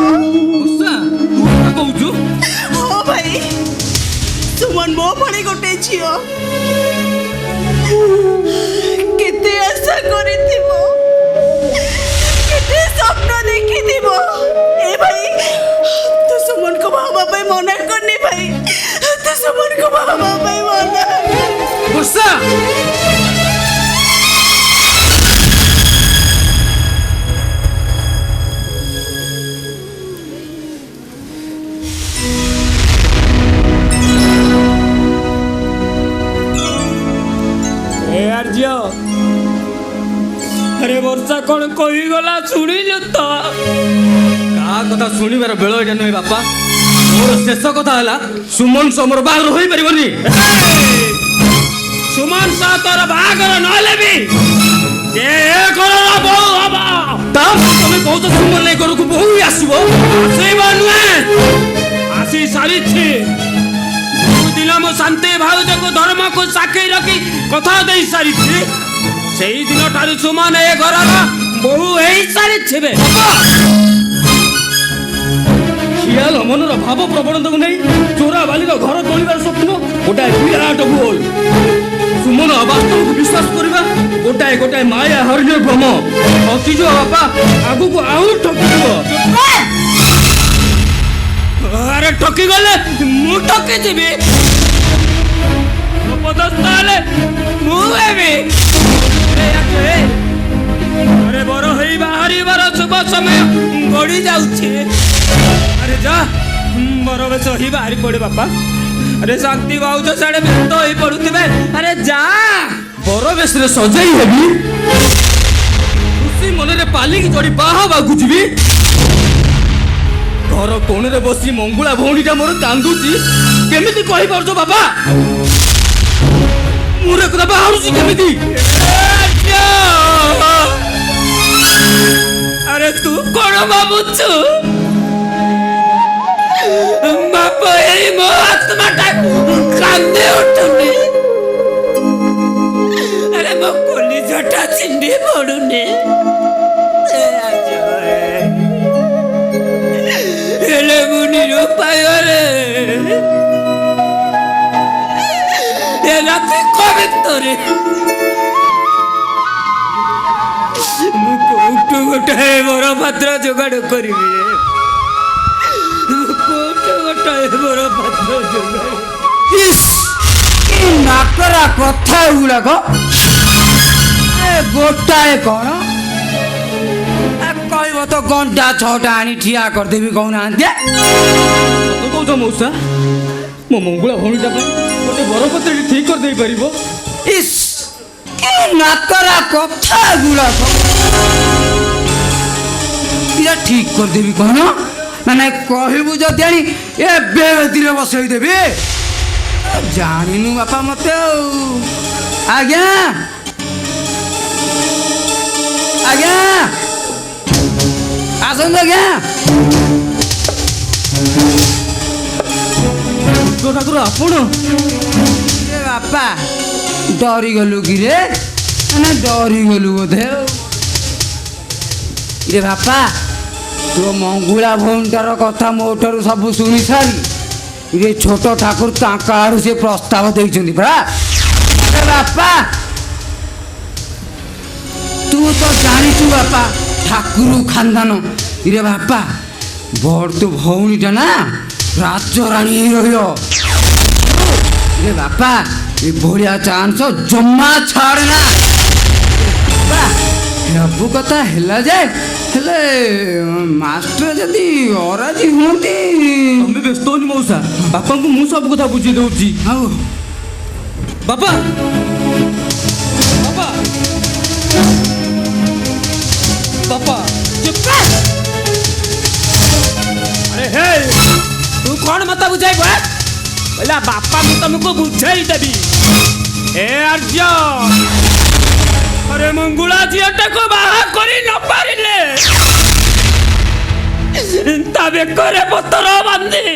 ଉଷା ତୁ କହୁଛୁ ହଁ ଭାଇ ସୁମନ ମୋ ଭଳି ଗୋଟେ ଝିଅ କେତେ ଆଶା କରିଥିବ କେତେ ସ୍ୱପ୍ନ ଦେଖିଥିବ ଏ ଭାଇ ତୁ ସୁମନକୁ ଭାବା ପାଇଁ ମନା କରନି ଭାଇ ତୁ ସୁମନକୁ ଭାବା ପାଇଁ ମନା ଉଷା आर्य अरे वर्षा कौन कही गला शुणी तो का कथा शुणिबार बेल एटा नुहे बापा मोर शेष कथा है सुमन समर बाहर हो पारबनी सुमन सा तोर बागर नले भी তুমি কৌছ সুমন নাই ঘরକୁ বহু আসিব আসিবা নুহে আসি সারিছি দিন মো শান্তি ভাউজକୁ ধর্মକୁ সাক্ষী রখি কথা দেই সারিছি সেই দিন ঠাରୁ সুমন এ ঘরର বহু ହେଇ ସାରିଥିବେ ଖିଆଲ ମନର ଭାବ ପ୍ରବଣତାକୁ ନେଇ ଚୋରା ବାଲିର ଘର ତୋଳିବାର ସ୍ୱପ୍ନ ଗୋଟାଏ ବିରାଟ ଭୁଲ ସୁମନ ଅବାସ୍ତବକୁ ବିଶ୍ୱାସ କରିବା ଗୋଟାଏ ଗୋଟାଏ ମାୟା ହରିଣ ଭ୍ରମ ଠକିଯିବ ବାପା ଆଗକୁ ଆଉ ଠକିଯିବ ଆରେ ଠକି ଗଲେ ମୁଁ ଠକିଯିବି ଅପଦସ୍ଥ ହେଲେ ମୁଁ ହେବି अरे बर हेई बाहर शुभ समय गड़ी जाऊे अरे जा बर बेस ही बाहरी पड़े बापा अरे शांति बाउज साढ़े व्यस्त हो पड़ुवे अरे जा बर बेस सजाई हेबी खुशी मन में पालिकी चढ़ी बाहा जी घर कोण रे बसी मंगुला भौणीटा मोर कांदुची केमिति कहि पारछो बाबा मुरे कथा बाहरुची केमिति अरे तू कौन भावुचु बाप यही मो आत्माटा कांदे उठुने अरे मो कलिजाटा चिंडी पड़ुने हेले मुनि उपाय रे ए राति कवितरे कोटू गोटाए बर पात्र जोगाड़ करी कोटू गोटाए बर पात्र जोगाड़ नाकरा कथा गुड़ाक गोटाए कौन कह तो घंटा छटा आनी ठिया करदेवी कहना तो कौच मौसा मो मंगुला भौणीटा गोटे बरपत्र ठीक कर दे पार इस नाकरा कथा गुड़ाक ठीक करदेवी कहना ना कहबू जदि आनी एबे बसई देवी जानिनु बापा मत आज्ञा आज्ञा आसन आज्ञा ठाकुर आपण बापा डरी गलु कि रे डरी गलु बोधे रे बापा तो मंगुला भौणीटार कथा मोठारू सब शुणी सारी ये छोट ठाकुर आड़ू से प्रस्ताव देइछन्ति परा बापा तू तो जानिछु बापा ठाकुर खानदान रे बापा बड़ तो भौणीटा ना राजराणी रहियो रे बापा ये बढ़िया चांस जम्मा छाड़ना सब कथा है जाए हेले मास्टर जदि अराजी हुंती तमे व्यस्त होनी मौसा बापा को मु सब कथा बुझी दउची हाउ बापा कौन मत बुझाई बोला बापा मु तुमको बुझाई देवी ए आर्य अरे मंगुला झीटा को बाहा करी न पारिले ता बेकरे पत्थर बांधी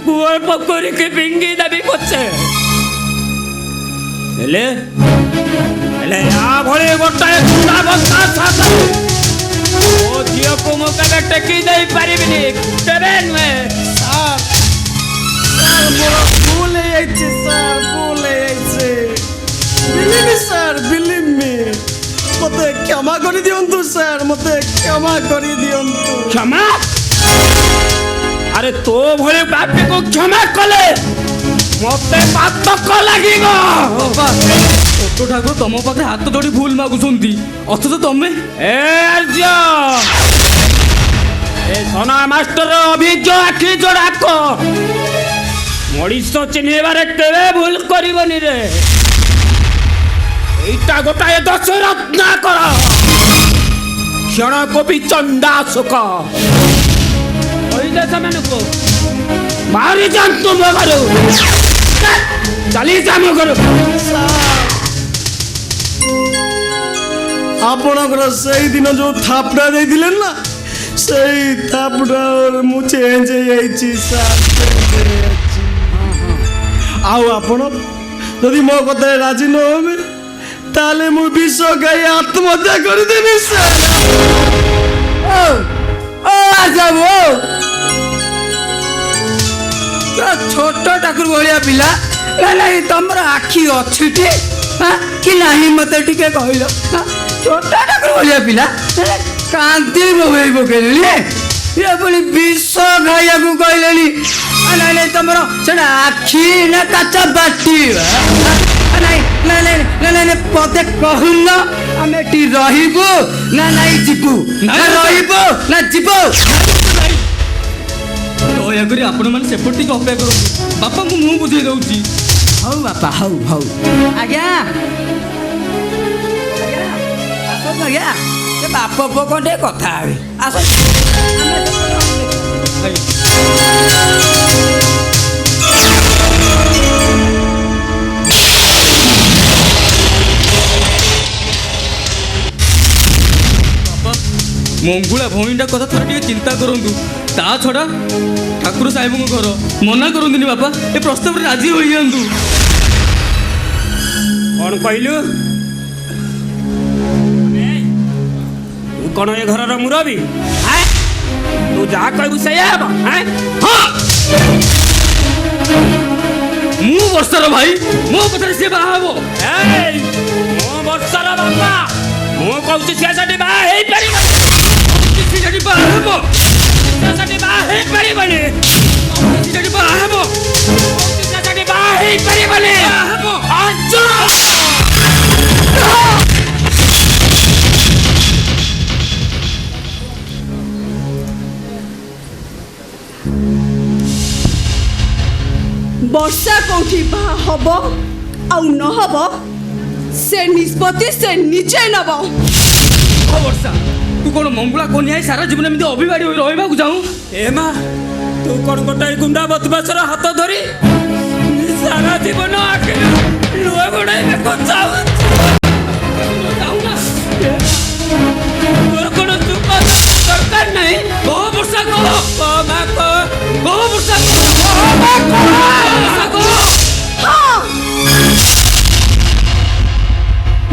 कुआ पकोरी के पिंगी देवी पछे हेले हेले आ भले गोटाए गुंडा बस्ता साथ ओ झियो को मो केबे टेकी देई पारिबिनी तेबे नुए मोर भूल आइছে স্যার भूल आइছে believe me sir believe me मते क्षमा करी दियंतु सर मते क्षमा करी दियंतु क्षमा अरे तो भले बापी को क्षमा कले मते पातक लागिगो छोटो ठाकुर तुम पाखे हाथ जोड़ी भूल मागुंती अथच तुम ए आर्य ए सोना मास्टर अभिज्ञ आखि जोड़ाक मଣିଷ ଚିହ୍ନିବାରେ କେବେ ଭୁଲ କରିବନି ରେ ଏଇଟା ଗୋଟାଏ ଦଶ ରତ୍ନାକର କ୍ଷଣକୁ ବି ଚଣ୍ଡା ସୁଖ କହିଦେ ସେମାନଙ୍କୁ ବାହାରି ଯାଆନ୍ତୁ ମୋ ଘରୁ ଚାଲି ଯା ମୋ ଘରୁ ଆପଣଙ୍କର ସେଇ ଦିନ ଯୋଉ ଥାପଡ଼ା ଦେଇଥିଲେ ନା ସେଇ ଥାପଡ଼ା ମୁଁ ଚେଞ୍ଜ ହେଇଯାଇଛି ସାର୍ ଆଉ ଆପଣ ଯଦି ମୋ କଥାରେ ରାଜି ନ ହେବେ ତାହେଲେ ମୁଁ ବିଷ ଖାଇ ଆତ୍ମହତ୍ୟା କରିଦେବି ସାର୍ छोट ठाकुर भाया पिला नहीं तुम आखि अच्छी कि नहीं मत टे कहल छोट ठाकुर भाया पिला कांति बोई पकड़े ये पुणी विष खाइया कहले नहीं नहीं तुम से आखि ना काचा बाटी नहीं नहीं नहीं पते कहून आम एटी रहीबू ना नहीं जीवू ना रहीबू ना जीवू दयाकोरी आपण मैंने सेपट टी अपेक्षा करूँ बापा को मुँह बुझे दूसरी हौ बापा हौ हौ आज्ञा आस आज्ञा से बाप पकड़े कथा आस मंगुला भईटा कथा थोड़ा टे चिंता करूँ ता छड़ा ठाकुर साहेब घर मना करती बापा ए प्रस्ताव राजी हो जातु कौन कहलु तू कौन ये घर मुरबी तू जहाँ कहू से मु वर्षार भाई मो कथा सी बाहब मो वर्षार बापा मु कहूँ सी वर्षा कौटी बाहा हब आउ न हब से निष्पत्ति से निजे नब वर्षा तू कौन मंगुला कन्या सारा जीवन एमती अभिवाड़ी हो रहा चाहूँ ए माँ तू कौन गोटाए गुंडा बदमाशर हाथ धरी सारा जीवन आगे लुह गोड़ाई तोर कौन चुप दरकार नहीं कह वर्षा कह माँ कह वर्षा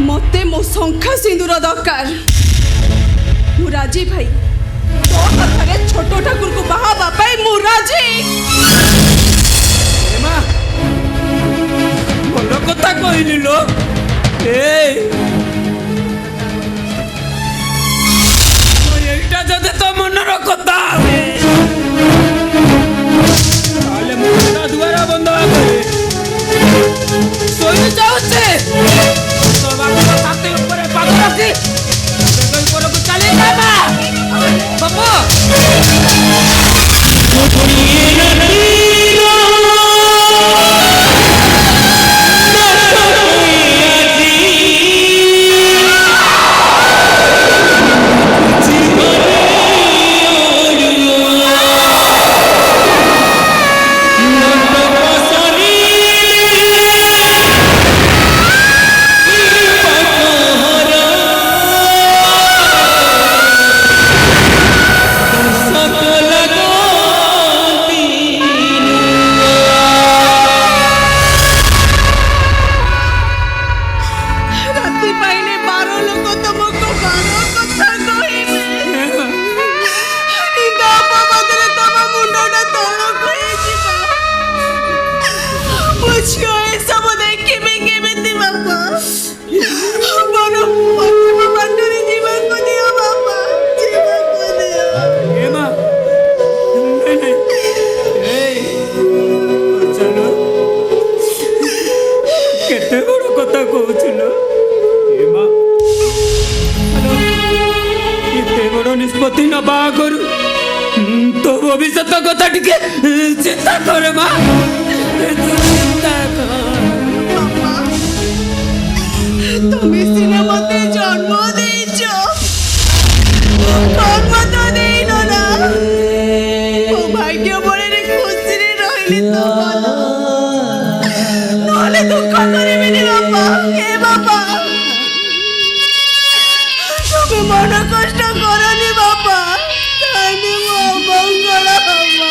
मते मो शंखा सिंदूर दरकार मु राजी भाई तो कथारे छोट ठाकुर को बाहा बापाई मु राजी माँ भल कथा कहली लो এইটা যদি তো মনের কথা তাহলে মুখটা দুয়ারা বন্ধ করে শোই যাচ্ছে তোর বাবা তাতে উপরে পাগল রাখি বেগই পরকু চালিয়ে যাবা বাবা निष्पत्ति नबा आगरू तो भविष्य कथा टिके चिंता करे माँ चिंता कर তুমি সিনে মতে জন্ম দিয়েছ জন্ম তো দেইল না ও ভাগ্য বলে রে খুশিরে রইলি তো ভালো নহলে দুঃখ করিবি রে বাবা হে বাবা তুমি মন কষ্ট করনি বাবা তাইলে মো মঙ্গল বাবা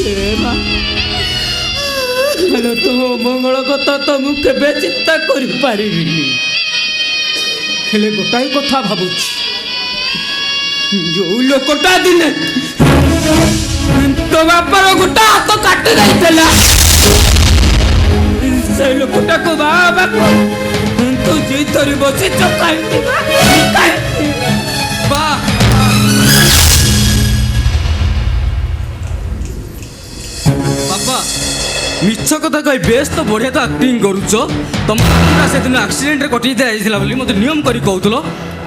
हे माँ हेलो तो मंगल कथा तो मु केबे चिंता करि पारिबिनी हेले गोटाई कथा भाबुछि जो लोकटा दिने तो बापर गोटा हाथ काटि जाइतला से लोकटा को बाबा तू जी तोरी बसी चकाई बा बाबा मिछ कथा कही बेस तो बढ़िया तो एक्टिंग करुच तुम से दिन एक्सीडेंट कटि जाइला बोली मते नियम करी कहउतलो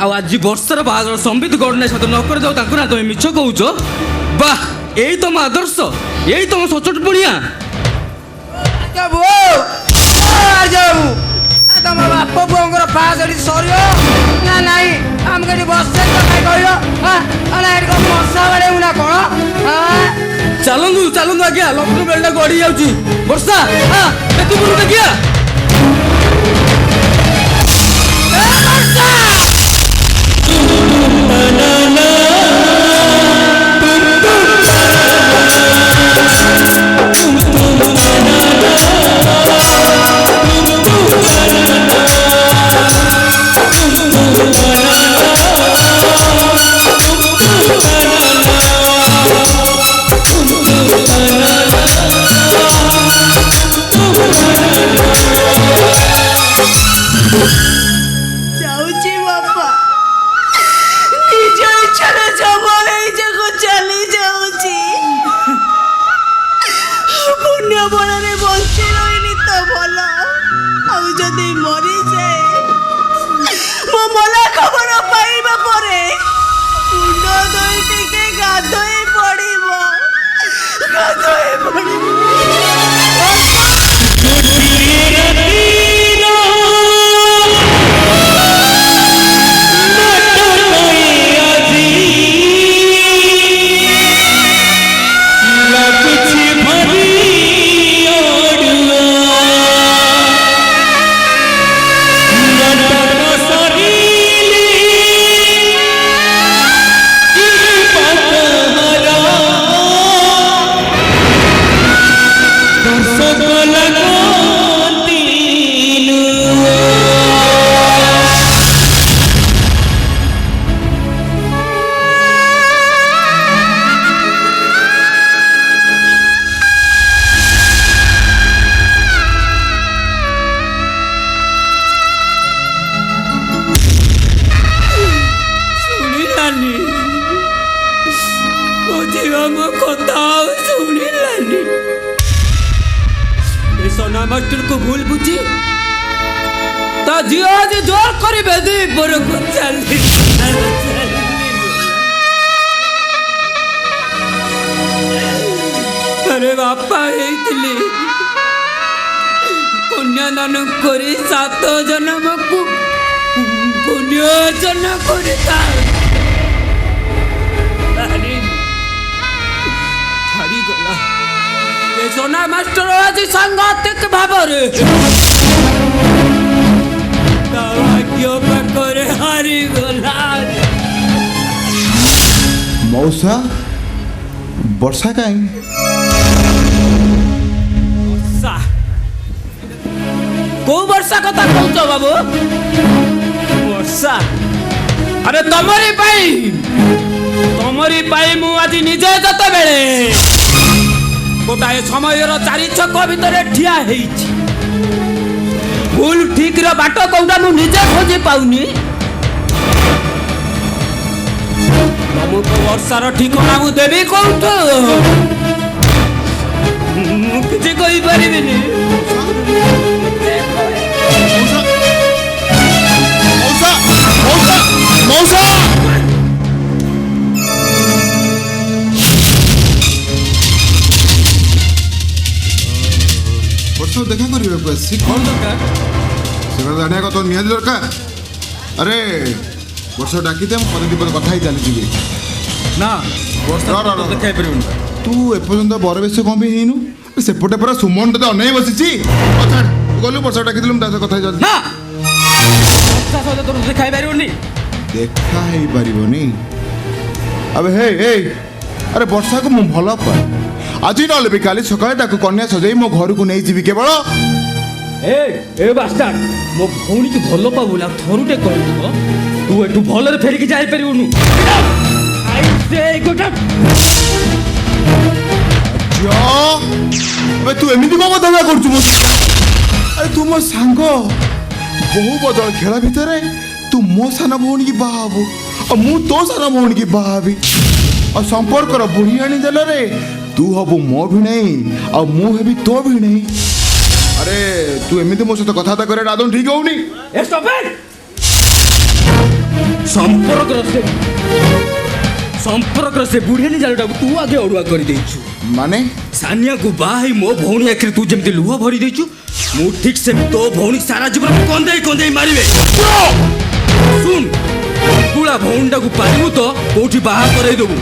आ आज वर्षर बाहागर संबित गणना सत न कर जाऊ ताकू ना तुम मिछ कहउच वाह एई तुम आदर्श एई तुम सचोट पड़िया जाबू जाबू तम बाप बुंगर पासड़ी सरियो ना नाही हम कटी बससे काय कहियो हां अला एड को मसा बडे उना कोन हां चलंदु चलंदु आज्ञा लक्ष्मी बेलटा गड़ी जाउची वर्षा हां तू बुरु देखिया যাউছি বাবা নিজ ইচ্ছারে জমল এই জায়গা চালি যাউছি পুণ্য বଳରେ বঞ্চি রইলি তো ভাল ଆଉ যদি মরি যায় ମୋ ମଲା ଖବର ପାଇବା ପରେ ମୁଣ୍ଡ ଧୋଇ ଟିକେ ଗାଧୋଇ ପଡ଼ିବ सोना मास्टर को भूल बुझी ता जियो आज जोर करी बेदी पर को चल अरे बापा हेइतली कन्यादान करी 7 जन्म को पुण्य जन करता हारी गला ये सोना मास्टर आज सांघातिक भाବରେ भाग्य पाखरे हारी गला मौसा वर्षा काई वर्षा को वर्षा कथा कहछ बाबू वर्षा अरे तमरी पाई मु आज निजे जत बेले गोटाए समयर 4 छक भितर ठिया हेइछि भूल ठीक रो बाट कोउटा मु निजे खोजी पाउनी तुमको वर्षार ठिकाना मु देबी कोउठ मु किछि कहि परिबिनी मौसा ବେଶୀ କ'ଣ ଦରକାର? ସେଗୁଡ଼ା ଜାଣିବା କଥା ନିହାତି ଦରକାର। ଆରେ ବର୍ଷା ଡାକିతే ମୁଁ ପଦେ ଦିପଦ କଥା ହେଇ ଚାଲିଯିବି। ନା ବର୍ଷା ରହ, ରହ, ରହ। ଦେଖାଇ ପାରିବୁନି। ତୁ ଏପର୍ଯ୍ୟନ୍ତ ବରବେଶ କ'ଣ ପାଇଁ ହେଇନୁ? ସେପଟେ ପୁରା ସୁମନ ତତେ ଅନେଇ ବସିଛି। ତୁ ଗଲୁ ବର୍ଷା ଡାକିଥିଲୁ ମୁଁ ତା ସହ କଥା ହେଇ ଚାଲିଛି। ନା ବର୍ଷା ସହିତ ତୋର ଦେଖାଇ ପାରିବୁନି। ଦେଖା ହେଇପାରିବନି? ଆବେ ହେ ଆରେ ବର୍ଷାକୁ ମୁଁ ଭଲ ପାଏ। ଆଜି ନହେଲେ ବି କାଲି ସକାଳେ ତାକୁ କନ୍ୟା ସଜାଇ ମୋ ଘରକୁ ନେଇଯିବି। କେବଳ ଏ ବାଷ୍ଟାର୍ଡ ମୋ ଭଉଣୀକି ଭଲ ପାଉ ବୋଲି ଆଉ ଥରୁଟେ କହିବୁ ତ ତୁ ଏଠୁ ଭଲରେ ଫେରିକି ଯାଇପାରିବୁନୁ। ତୁ ଏମିତି କ'ଣ କଥା କରୁଛୁ? ମୋ ଆରେ ତୁ ମୋ ସାଙ୍ଗ। ବହୁ ବଦଳ ଖେଳ ଭିତରେ ତୁ ମୋ ସାନ ଭଉଣୀ କି ବାହା ହବୁ ଆଉ ମୁଁ ତୋ ସାନ ଭଉଣୀ କି ବାହା ହେବି। ଆଉ ସମ୍ପର୍କର ବୁଢୀ ଆଣି ଦେଲରେ ତୁ ହବୁ ମୋ ଭିଣେଇ ଆଉ ମୁଁ ହେବି ତୋ ଭିଣେଇ। ଆରେ ତୁ ଏମିତି ମୋ ସହିତ କଥାବାର୍ତ୍ତା କରିବା ଆଦୌ ଠିକ ହଉନି। ସମ୍ପର୍କର ସେ ବୁଢ଼େନି ଜାଲଟାକୁ ତୁ ଆଗେ ଅଡୁଆ କରିଦେଇଛୁ। ମାନେ ସାନିଆକୁ ବାହା ହେଇ ମୋ ଭଉଣୀ ଆଖିରେ ତୁ ଯେମିତି ଲୁହ ଭରି ଦେଇଛୁ ମୁଁ ଠିକ ସେମିତି ତୋ ଭଉଣୀ ସାରା ଜୀବନ କନ୍ଦେଇ ମାରିବେ। ଶୁଣ କୁଳା ଭଉଣୀଟାକୁ ପାରିବୁ ତ କୋଉଠି ବାହା କରେଇ ଦେବୁ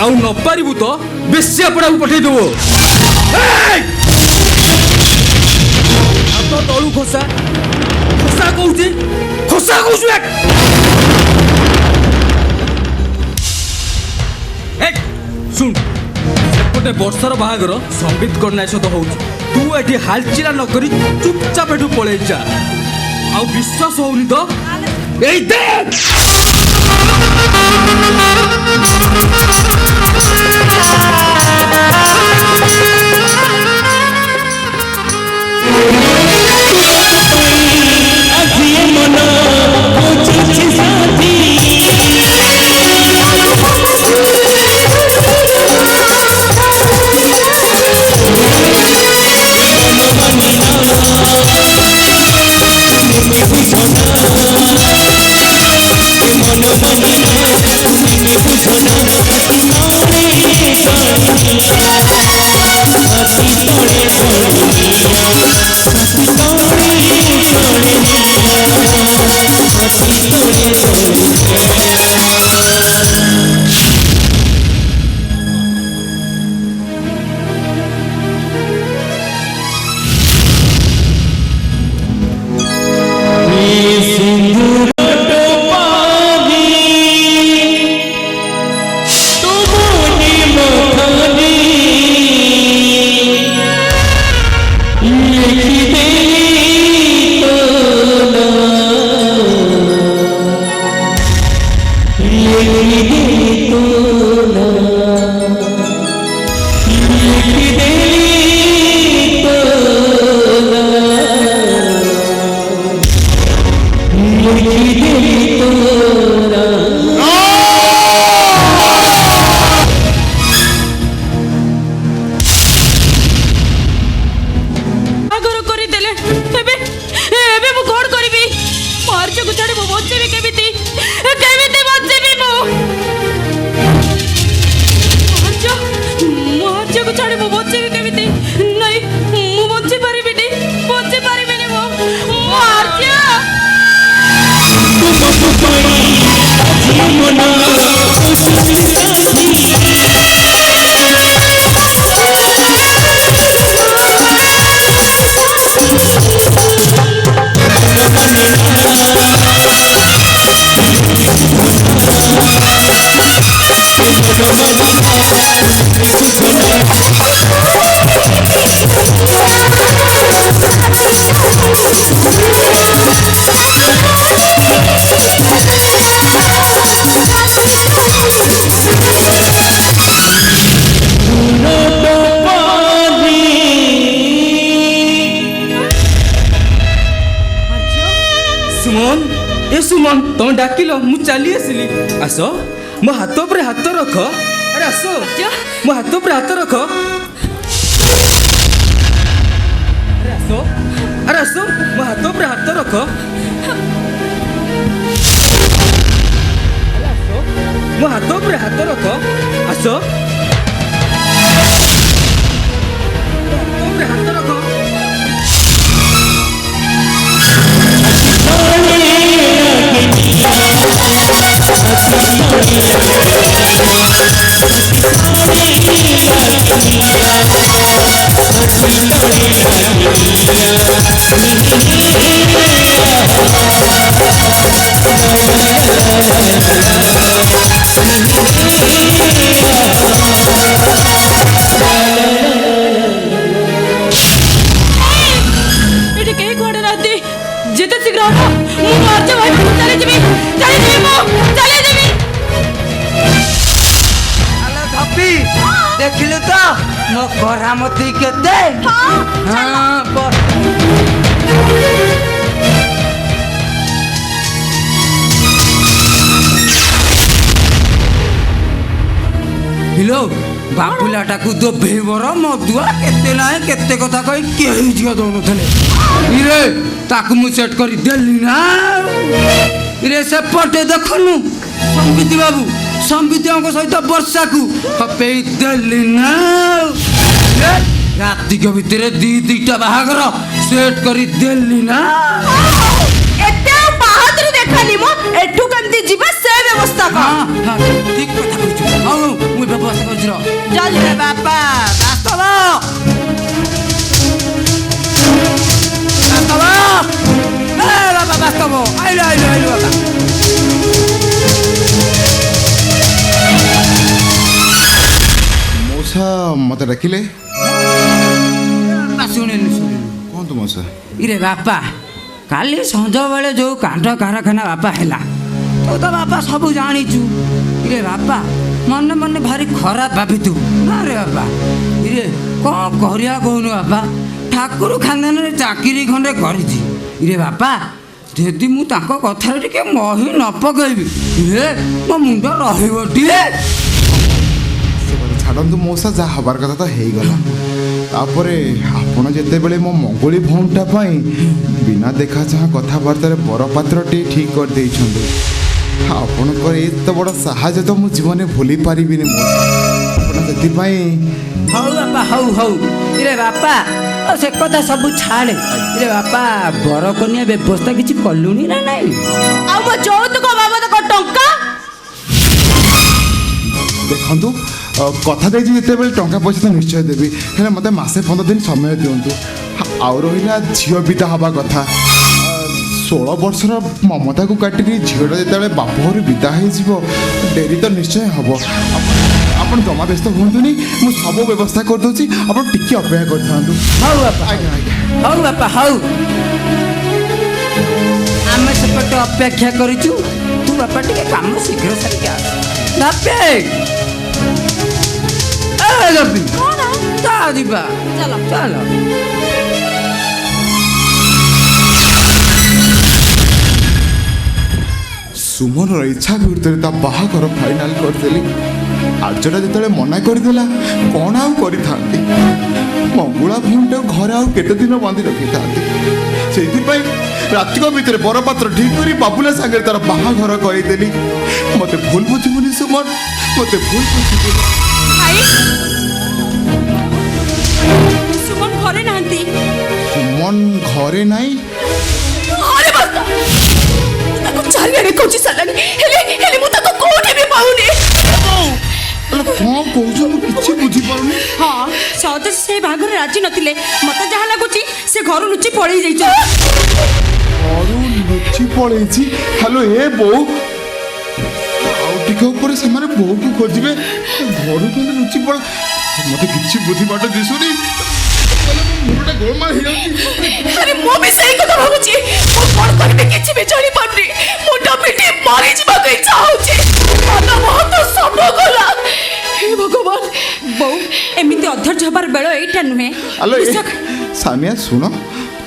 ଆଉ ନ ପାରିବୁ ତ ବେଶ୍ୟା ପଡ଼ାକୁ ପଠେଇ ଦେବୁ। ହାତ ତଳୁ ଖୋସା କହୁଛି ଶୁଣ ସେପଟେ ବର୍ଷାର ବାହାଘର ସମ୍ବିତ କନ୍ୟା ସହିତ ହଉଛି। ତୁ ଏଠି ହାଲଚିଲା ନ କରି ଚୁପଚାପ ଏଠୁ ପଳେଇ ଯା। ଆଉ ବିଶ୍ୱାସ ହଉନି ତ ଏଇ ଦେଖ सुमन तुम डाकिल मु चली आसिली आस मो हाथ पर हाथ रख अरे आस मो हाथ पर हाथ रख अरे आस मो हाथ पर हाथ रख मो हाथ पर हाथ रख आस ଏଠି କେହି ଘରେ ନାହାନ୍ତି ଯେତେ ଶୀଘ୍ର ହବ ମୁଁ ଅର୍ଜ ଭାଇ ଚାଲିଯିବି ଚାଲିଯିବି ଆଲୋ ଧପି ଦେଖିଲୁ ତ ମୋ କରାମତି କେତେ ହିଲୋ ବାବୁଲାଟାକୁ ଦୋଭେଇବର ମଦୁଆ କେତେ ନାହିଁ କେତେ କଥା କହି କେହି ଝିଅ ଦଉନଥିଲେ ଇରେ ତାକୁ ମୁଁ ସେଟ୍ କରି ଦେଲି ନା ଇରେ ସେପଟେ ଦେଖୁନୁ ସମ୍ବିତ ବାବୁ ସମ୍ବିତଙ୍କ ସହିତ ବର୍ଷାକୁ ହପେଇ ଦେଲି ନା ରାତିକ ଭିତରେ ଦିଟା ବାହାଘର ସେଟ୍ କରି ଦେଲି ନା ଏତେ ବାହାଦୁର ଦେଖାନି ମୋ ଏଠୁ କେମିତି ଯିବା ସେ ବ୍ୟବସ୍ଥା କର ଠିକ କଥା କହୁଛୁ ହଉ ମୁଁ ବ୍ୟବସ୍ଥା କରୁଛି ର ଜଲ୍ଦି ବାପା ବାସ୍ତବ ବାବା ବାସ୍ତବ ଆଇଲୁ ଆଇଲୁ ଆଇଲୁ ବାବା ମଉସା ମତେ ଡାକିଲେ ଶୁଣିଲୁ ଶୁଣିଲୁ କୁହନ୍ତୁ ମଉସା ଇରେ ବାପା କାଲି ସଞ୍ଜ ବେଳେ ଯୋଉ କାଣ୍ଡ କାରଖାନା ବାପା ହେଲା ତୁ ତ ବାପା ସବୁ ଜାଣିଛୁ ଇରେ ବାପା ମନେ ମନେ ଭାରି ଖରାପ ଭାବିଥିବୁ ନା ରେ ବାପା ଇରେ କ'ଣ କରିବା କହୁନୁ ବାପା ଠାକୁର ଖାନଦାନରେ ଚାକିରି ଖଣ୍ଡେ କରିଛି ଇରେ ବାପା ଯଦି ମୁଁ ତାଙ୍କ କଥାରେ ଟିକେ ମହି ନ ପକେଇବି ଇରେ ମୋ ମୁଣ୍ଡ ରହିବ ଟିକେ ସେ କଥା ଛାଡ଼ନ୍ତୁ ମଉସା ଯାହା ହବାର କଥା ତ ହେଇଗଲା ତାପରେ ଆପଣ ଯେତେବେଳେ ମୋ ମଙ୍ଗୁଳି ଭଉଣୀଟା ପାଇଁ ବିନା ଦେଖା ଚାହାଁ କଥାବାର୍ତ୍ତାରେ ବରପାତ୍ରଟି ଠିକ୍ କରିଦେଇଛନ୍ତି ଆପଣଙ୍କର ଏତେ ବଡ଼ ସାହାଯ୍ୟ ତ ମୁଁ ଜୀବନରେ ଭୁଲି ପାରିବିନି ମଉସା ଆପଣ ସେଥିପାଇଁ ହଉ ବାପା ହଉ ହଉ ଇରେ ବାପା ସେ କଥା ସବୁ ଛାଡ଼େ ଇରେ ବାପା ବରକନ୍ୟା ବ୍ୟବସ୍ଥା କିଛି କଲୁଣି ନା ନାଇଁ ଆଉ ମୋ ଯୌତୁକ ବାବଦକ ଟଙ୍କା ଦେଖନ୍ତୁ କଥା ଦେଇଛି ଯେତେବେଳେ ଟଙ୍କା ପଇସା ତ ନିଶ୍ଚୟ ଦେବି ହେଲେ ମୋତେ ମାସେ 15 ଦିନ ସମୟ ଦିଅନ୍ତୁ ଆଉ ରହିଲା ଝିଅ ବିଦା ହେବା କଥା 16 ବର୍ଷର ମମତାକୁ କାଟିକି ଝିଅଟା ଯେତେବେଳେ ବାପ ଘରୁ ବିଦା ହେଇଯିବ ଡେରି ତ ନିଶ୍ଚୟ ହେବ ଆପଣ ଜମା ବ୍ୟସ୍ତ ହୁଅନ୍ତୁନି ମୁଁ ସବୁ ବ୍ୟବସ୍ଥା କରିଦେଉଛି ଆପଣ ଟିକେ ଅପେକ୍ଷା କରିଥାନ୍ତୁ ହଉ ବାପା ଆଜ୍ଞା ଆଜ୍ଞା ହଉ ବାପା ହଉ ଆମେ ସେପଟେ ଅପେକ୍ଷା କରିଛୁ ତୁ ବାପା ଟିକେ କାମ ଶୀଘ୍ର ସାରିକି ଆସ ଯିବା ଚାଲ ଚାଲ ସୁମନର ଇଚ୍ଛା ଭିତରେ ତା ବାହାଘର ଫାଇନାଲ କରିଦେଲି ଆର୍ଯ୍ୟଟା ଯେତେବେଳେ ମନା କରିଦେଲା କ'ଣ ଆଉ କରିଥାନ୍ତି ମଙ୍ଗୁଳା ଭଉଣୀଟାକୁ ଘରେ ଆଉ କେତେ ଦିନ ବାନ୍ଧି ରଖିଥାନ୍ତି ସେଇଥିପାଇଁ ରାତିକ ଭିତରେ ବରପାତ୍ର ଠିକ୍ କରି ବାବୁଲା ସାଙ୍ଗରେ ତାର ବାହାଘର କରେଇଦେଲି ମୋତେ ଭୁଲ ବୁଝିବୁନି ସୁମନ ମୋତେ ଭୁଲ ବୁଝିବୁନି ଭାଇ ସୁମନ ଘରେ ନାହାନ୍ତି ସୁମନ ଘରେ ନାହିଁ ଆରେ ବାସ୍ତା ମୁଁ ତାକୁ ଚାରିଆଡ଼େ ଖୋଜି ସାରିଲାଣି ହେଲେ ମୁଁ ତାକୁ କୋଉଠି ବି ପାଉନି ଆଲୋ କ'ଣ କହୁଛୁ ମୁଁ କିଛି ବୁଝିପାରୁନି ହଁ ସହଜ ସେ ବାହାଘରରେ ରାଜି ନଥିଲେ ମତେ ଯାହା ଲାଗୁଛି ସେ ଘରୁ ଲୁଚି ପଳେଇ ଯାଇଛନ୍ତି ଘରୁ ଲୁଚି ପଳେଇଛି ହ୍ୟାଲୋ ଏ ବୋଉ ଆଉ ଟିକେ ଉପରେ ସେମାନେ ବୋଉକୁ ଖୋଜିବେ ଘରୁ କେମିତି ଲୁଚି ପଳ ମତେ କିଛି ବୁଝିବାଟ ଦିଶୁନି ମୁଣ୍ଡଟା ଗୋଳମାଳ ହେଇଯାଉଛି ଆରେ ମୁଁ ବି ସେଇ କଥା ଭାବୁଛି ମୁଁ କ'ଣ କରିବି କିଛି ବି ଜାଣିପାରୁନି ମୁଣ୍ଡ ପିଟି ମରିଯିବାକୁ ଇଚ୍ଛା ହଉଛି ମନ ବହୁତ ସବୁ ଗଲା ହେ ଭଗବାନ ବୋଉ ଏମିତି ଅଧୈର୍ଯ୍ୟ ହବାର ବେଳ ଏଇଟା ନୁହେଁ ଆଲୋ ସାନିଆ ଶୁଣ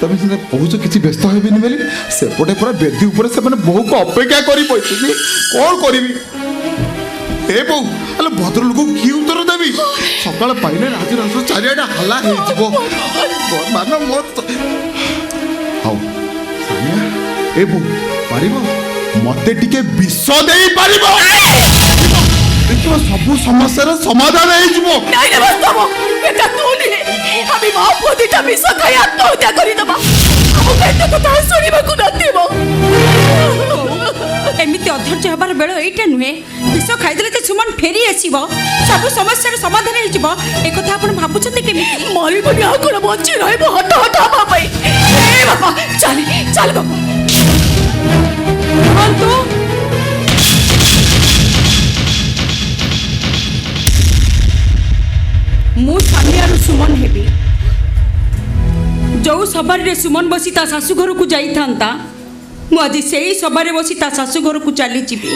ତମେ ସିନା କହୁଛ କିଛି ବ୍ୟସ୍ତ ହେବିନି ବୋଲି ସେପଟେ ପୁରା ବେଦି ଉପରେ ସେମାନେ ବୋଉକୁ ଅପେକ୍ଷା କରି ବସିଛନ୍ତି କ'ଣ କରିବି ଏ ବୋଉ ଆଲୋ ଭଦ୍ରଲୋକ କି ଉତ୍ତର ଦେବି ସକାଳ ପାଇଲେ ରାଜରାଜ ଚାରିଆଡ଼େ ହାଲା ହେଇଯିବ ମାନ ମୋ ହଉ ସାନିଆ ଏ ବୋଉ ପାରିବ ମତେ ଟିକେ ବିଷ ଦେଇପାରିବ ଦେଖିବ ସବୁ ସମସ୍ୟାର ସମାଧାନ ହେଇଯିବ ନାଇଁ রে বাস্তব এটা তু নহে আমি মা পুଅ দিটা মিশ খাই আত্মহত্যা করিদেবা ଆମକୁ ଏତେ କଥା ଶୁଣିବାକୁ ନଥିବ एमती अधैर्य हबार बेल एटा नुहे विष खाइदेले जे सुमन फेरी आसीबो सब समस्या समाधान हो जिवो ए कथा आपण भाबुछते केमिति मारी बनी आ कोन बंची रहबो हट हट हबा पई ए बाबा चल चल बाबा अंतु मु सानियारु सुमन हेबी जो सवार रे सुमन बसी ता सासु घर को जाई थांता मु आज सेही सवार बसी ता सासु घर को चली जीवी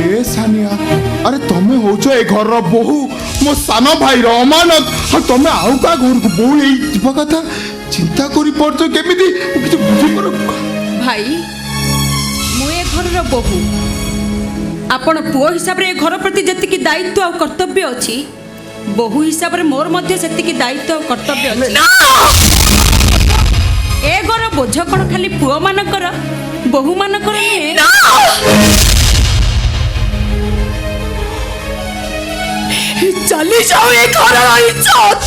ए सानिया अरे तमे होचो ए घर रो बहु मो सानो भाई रो अमानत और तमे आउ का घर को बहु एई जीवा कथा चिंता करी पड़तो केमिति किछ बुझी पर भाई मु ए घर रो बहु आपण पुओ हिसाब रे घर प्रति जति दायित्व और कर्तव्य अछि बहु हिसाब रे मोर मध्य सेति दायित्व और कर्तव्य अछि ए घर बोझ कौन खाली पुओ मानकर बहु मानकर नुहे चली जाओ ये घर इज्जत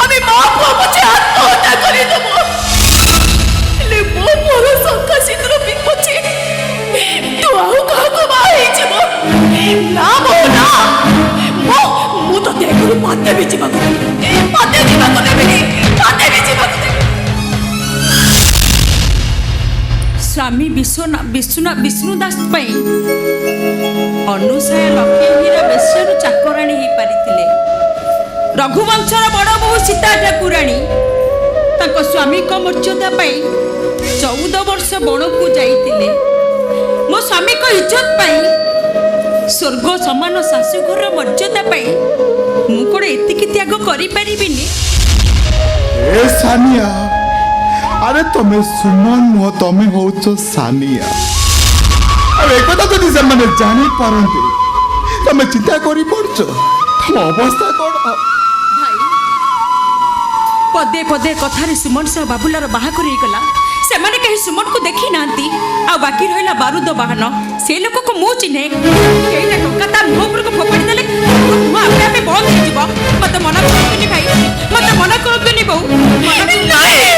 अभी मां को मुझे आत्महत्या करी देबो ले मो मोर संका सिंदूर बिपछे तू आउ का को बाई जीवो ना मो ना मो तो देखु माते भी जीवा को माते जीवा को देबी माते भी जीवा को स्वामी विष्णुदास पई अनुसया लक्ष्मीर बेश्यर चाकराणी हो पारिथिले रघुवंशर बड़ बहु सीता ठाकुराणी ताको स्वामी को मर्यादा पाई 14 वर्ष बण को जाइतिले मो स्वामी को इज्जत पाई स्वर्ग समान शाशुघर मर्यादा पाई मु कोड़े एतिकी त्याग करि परिबिनी ए सानिया अरे तमे सुमन नुह तमे होचो सानिया अरे एक बात तो माने जानी पारंते तमे चिंता करी पड़छो तम अवस्था कोन भाई पदे पदे कथारे सुमन सह बाबुलार बाहा करी गला से माने कहीं सुमन को देखी नांती आ बाकी रहला बारूद बाहन से लोक को मु चिन्हे एटा टंका ता मुंह पर को फोपाड़ी देले मुंह आपे आपे बंद हो जिवो मते मना करतुनी भाई मते मना करतुनी बहु मना नहीं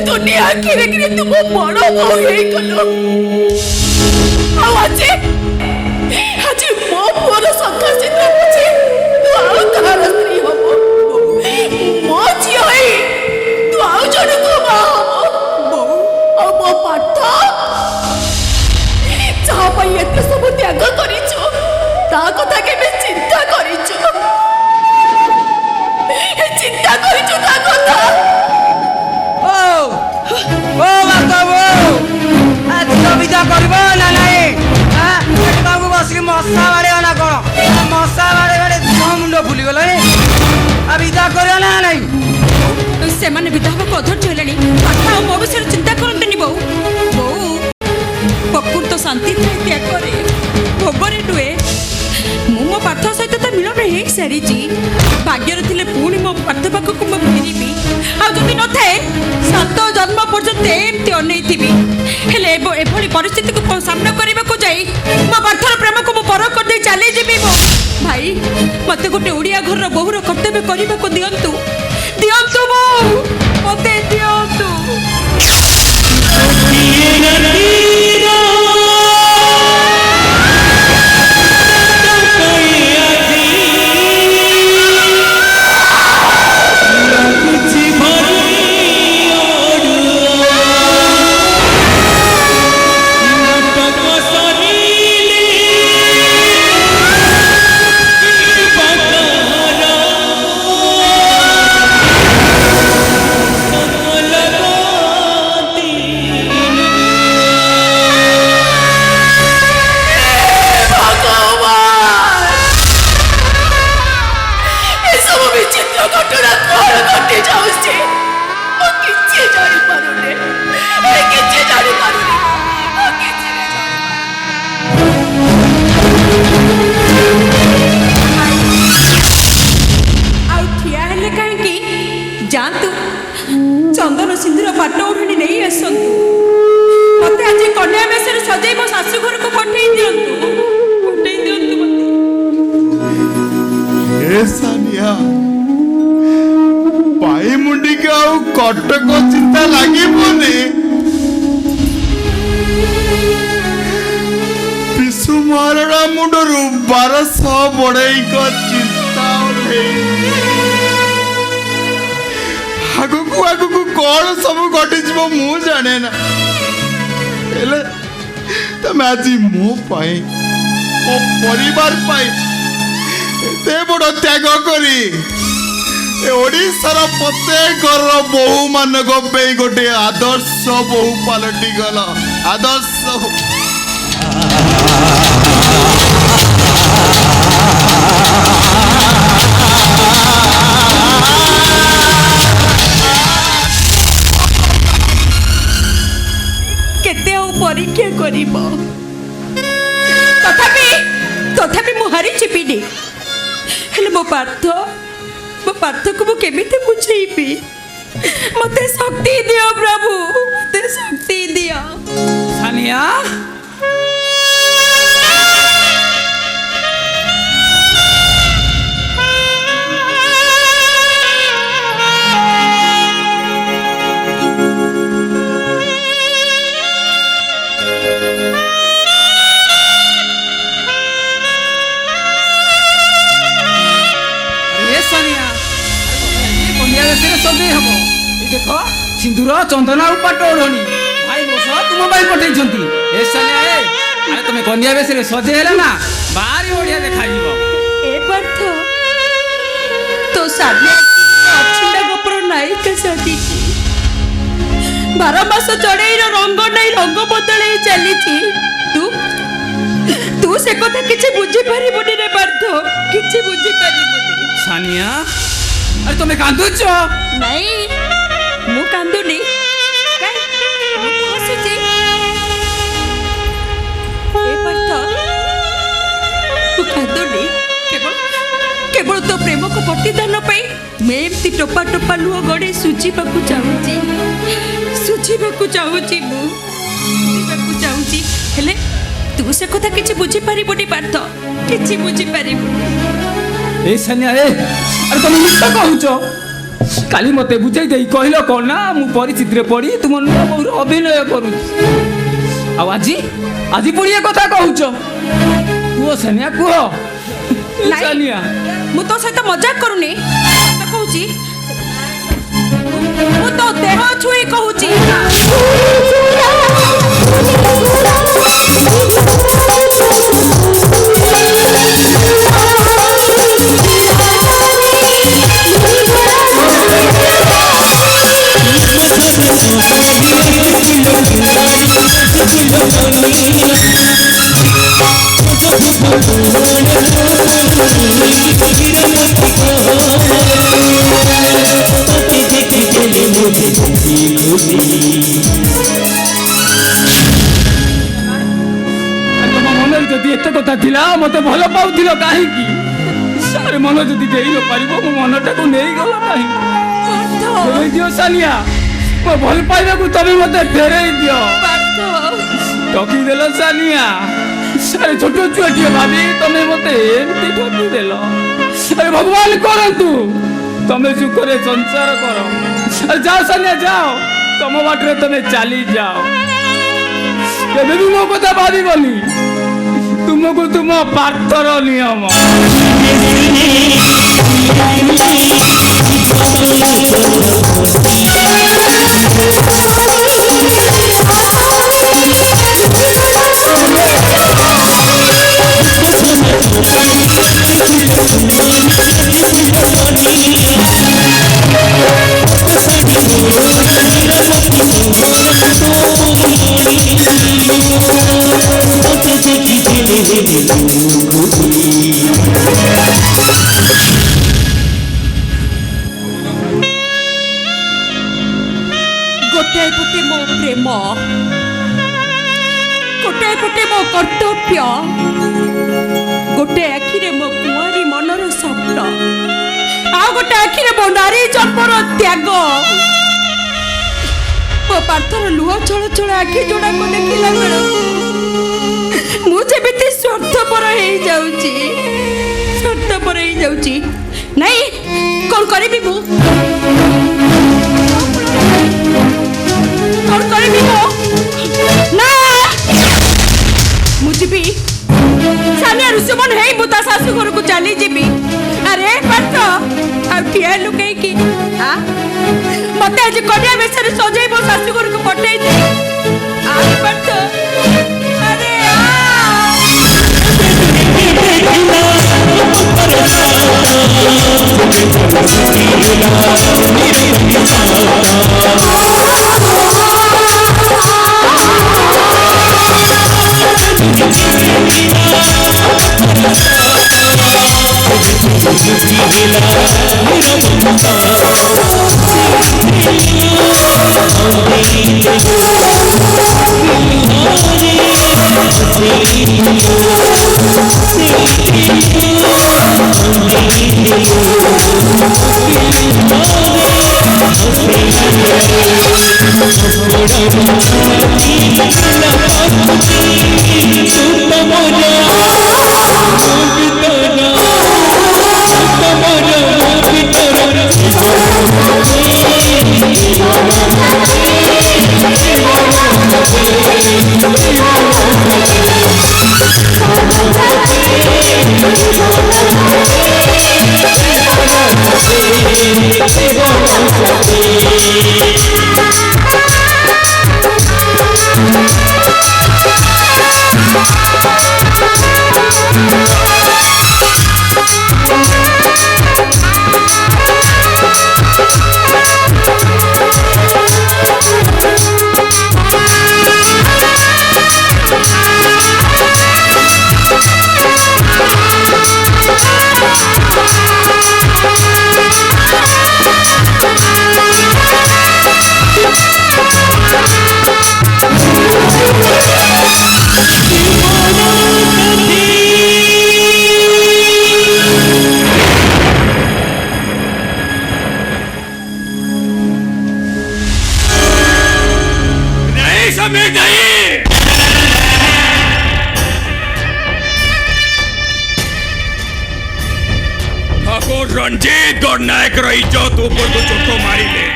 दुनिया किरे किरे तुम बड़ बहु हे कलो आज आज मो पुअर संका चित्र बुझे तू आउ कहार स्त्री हबो मो झियो हे तू आउ जण को बा हबो आ मो पाठ जहा पई एते सब त्याग करिछु ता कथा केबे चिंता करिछु चिंता करिछु ता कथा ओ बाबू आज तो विदा करबो ना नहीं हां बाबू बस के मसा बाड़े ना कोन मसा बाड़े बाड़े मुंड फुली गले आ विदा करियो ना नहीं से माने विधवा को अधर चलेनी पाठा मो विषय चिंता करंतनी बहु बहु पकुर तो शांति त्याग करे भोगरे नुए मो पाठ सहित तो मिलन हे सारी जी भाग्य थिले पुणी मो पाठ पाख को मो फेरिबी आ जदि न थाए 7 जन्म पर्यंत एमती अनैथिबी हेले एभली परिस्थिति को सामना करबा को जाई मो पाठर प्रेम को मो पर कर दे चली जीबी मो भाई मते गोटे ओडिया घर बहुर कर्तव्य करबा को दियंतु दियंतु मो मते दियंतु ମତେ ଆଜି କନ୍ୟା ବେଶରେ ସଜେଇ ମୋ ଶାଶୁ ଘରକୁ ପଠେଇ ଦିଅନ୍ତୁ ମତେ। ଏ ସାନିଆ ପାଇ ମୁଣ୍ଡିକି ଆଉ କଟକ ଚିନ୍ତା ଲାଗିବନି। ବିଶୁ ମହାରଣା ମୁଣ୍ଡରୁ 1200 ବଢେଇଙ୍କ ଚିନ୍ତା ଆଗକୁ ଆଗକୁ କଣ ସବୁ ଘଟିଯିବ ମୁଁ ଜାଣେ ନା। ହେଲେ ତମେ ଆଜି ମୋ ପାଇଁ ମୋ ପରିବାର ପାଇଁ ଏତେ ବଡ଼ ତ୍ୟାଗ କରି ଓଡ଼ିଶାର ପ୍ରତ୍ୟେକ ବୋହୂ ମାନଙ୍କ ପାଇଁ ଗୋଟେ ଆଦର୍ଶ ବୋହୂ ପାଲଟି ଗଲ। ଆଦର୍ଶ କେତେ ଆଉ ପରୀକ୍ଷା କରିବ? ତଥାପି ମୁଁ ହାରି ଯିବିନି। ହେଲେ ମୋ ପାର୍ଥକୁ ମୁଁ କେମିତି ବୁଝେଇବି? ମତେ ଶକ୍ତି ଦିଅ ପ୍ରଭୁ, ମତେ ଶକ୍ତି ଦିଅ। ସାନିଆ ସଜେଇ ହବ। ଏ ଦେଖ ସିନ୍ଦୁର ଚନ୍ଦନ ଆଉ ପାଟ ଓଢ଼ଣୀ ଭାଇ ବସ ତୁମ ପାଇଁ ପଠେଇଛନ୍ତି। ଏ ସାନିଆ ଆରେ ତମେ କନ୍ୟା ବେଶରେ ସଜେଇ ହେଲେ ନା ଭାରି ବଢିଆ ଦେଖାଯିବ। ଏ ପାର୍ଥ ତୋ ସାମ୍ନା ଅଛିଣ୍ଡା ଗୋପର ନାୟିକା ସାଜିଛି। 12 ମାସ ଚଢ଼େଇର ରଙ୍ଗ ନେଇ ରଙ୍ଗ ବଦଳେଇ ଚାଲିଛି। ତୁ ସେ କଥା କିଛି ବୁଝିପାରିବୁନି ରେ ପାର୍ଥ, କିଛି ବୁଝିପାରିବୁନି। ସାନିଆ ଆରେ ତମେ କାନ୍ଦୁଛ? ନାଇଁ ମୁଁ କାନ୍ଦୁନି। ମୁଁ ତ ହସୁଛି। ଏ ପାର୍ଥ ମୁଁ କାନ୍ଦୁନି। କେବଳ ତୋ ପ୍ରେମକୁ ପ୍ରତିଦାନ ପାଇଁ ମୁଁ ଏମିତି ଟୋପା ଟୋପା ଲୁହ ଗଡ଼େଇ ସୁଝିବାକୁ ଚାହୁଁଛି। ହେଲେ ତୁ ସେ କଥା କିଛି ବୁଝିପାରିବୁନି ପାର୍ଥ, କିଛି ବୁଝିପାରିବୁନି। ଏ ସାନିଆ ଆରେ ତମେ ମିଛ କହୁଛ। କାଲି ମତେ ବୁଝେଇ ଦେଇ କହିଲ କଣ ନା ମୁଁ ପରିସ୍ଥିତିରେ ପଡି ତୁମ ନୂଆ ବୋହୂର ଅଭିନୟ କରୁଛି। ଆଉ ଆଜି ପୁଣି ଏ କଥା କହୁଛ? କୁହ ସାନିଆ କୁହ। ସାନିଆ ମୁଁ ତୋ ସହିତ ମଜାକ କରୁନି, କହୁଛି ମୁଁ ତୋ ଦେହ ଛୁଇଁ କହୁଛି। ଯଦି ଏତେ କଥା ଥିଲା ମତେ ଭଲ ପାଉଥିଲ କାହିଁକି? ଆରେ ମନ ଯଦି ଦେଇ ନ ପାରିବ ମୋ ମନଟାକୁ ନେଇଗଲ କାହିଁକି? ଫେରେଇ ଦିଅ ସାନିଆ, ମୋ ଭଲ ପାଇବାକୁ ତମେ ମତେ ଫେରେଇ ଦିଅ। ଠକିଦେଲ ସାନିଆ। ଆରେ ଛୋଟ ଛୁଆଟିଏ ଭାବି ତମେ ମତେ ଏମିତି ଠକିଦେଲ। ଆରେ ଭଗବାନ କରନ୍ତୁ ତମେ ସୁଖରେ ସଂସାର କର। ଆରେ ଯାଅ ସାନିଆ ଯାଅ, ତମ ବାଟରେ ତମେ ଚାଲି ଯାଅ। କେବେ ବି ମୋ କଥା ଭାବିବନି। ତୁମକୁ ତୁମ ପାର୍ଥର ନିୟମ। ଗୋଟାଏ ପଟେ ମୋ ପ୍ରେମ, ଗୋଟାଏ ପଟେ ମୋ କର୍ତ୍ତବ୍ୟ, ଗୋଟେ ଆଖିରେ ମୋ କୁଆଁରୀ ମନର ସ୍ୱପ୍ନ, ଆଉ ଗୋଟେ ଆଖିରେ ମୋ ନାରୀ ଜନ୍ମର ତ୍ୟାଗ। ମୋ ପାର୍ଥର ଲୁହ ଛଳ ଛଳ ଆଖି ଯୋଡ଼ାକୁ ଦେଖିଲା ବେଳକୁ ମୁଁ ଯେମିତି ସ୍ୱାର୍ଥପର ହେଇଯାଉଛି ନାଇଁ କଣ କରିବି ମୁଁ ନା ମୁଁ ଯିବି ସାନିଆ ଋଷିମନ ହେଇ ମୁଁ ତା ଶାଶୁ ଘରକୁ ଚାଲି ଯିବି। ଆରେ ପାର୍ଥ ଆଉ କିଏ ଲୁକେଇକି ମତେ ଆଜି କନ୍ୟା ବେଶରେ ସଜେଇ ମୋ ଶାଶୁ ଘରକୁ ପଠେଇ ଦେ। ଆରେ ପାର୍ଥ ଆରେ रंजीत गणनायक इज्जत ऊपर को चोट मारिले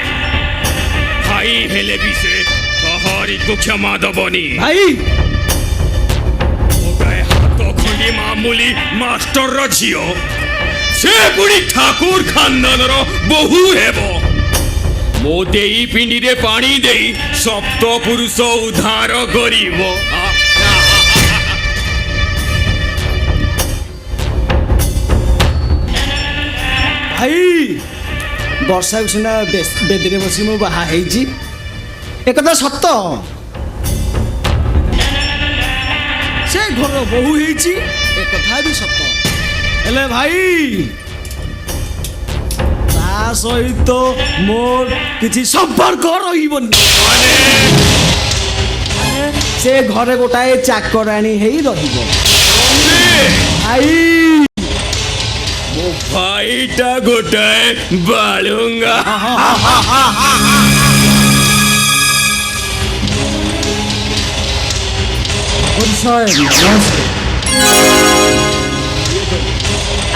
भाई हेले भी से कहारी को क्षमा दबनी भाई गोटाए हाथ खंडी मामूली मास्टर रो झियो से पुरी ठाकुर खानदान रो बहु हेबो मो देई पिंडी रे पानी देई सप्त पुरुष उद्धार करिवो भाई वर्षा सिना बेदी बस मु बाहा एक सत से घर बहु एक भी सत हेले भाई ता सहित मोर किसी संपर्क रही से घरे गोटाए चाकराणी है भाई भाईटा गोटाए बालूंगा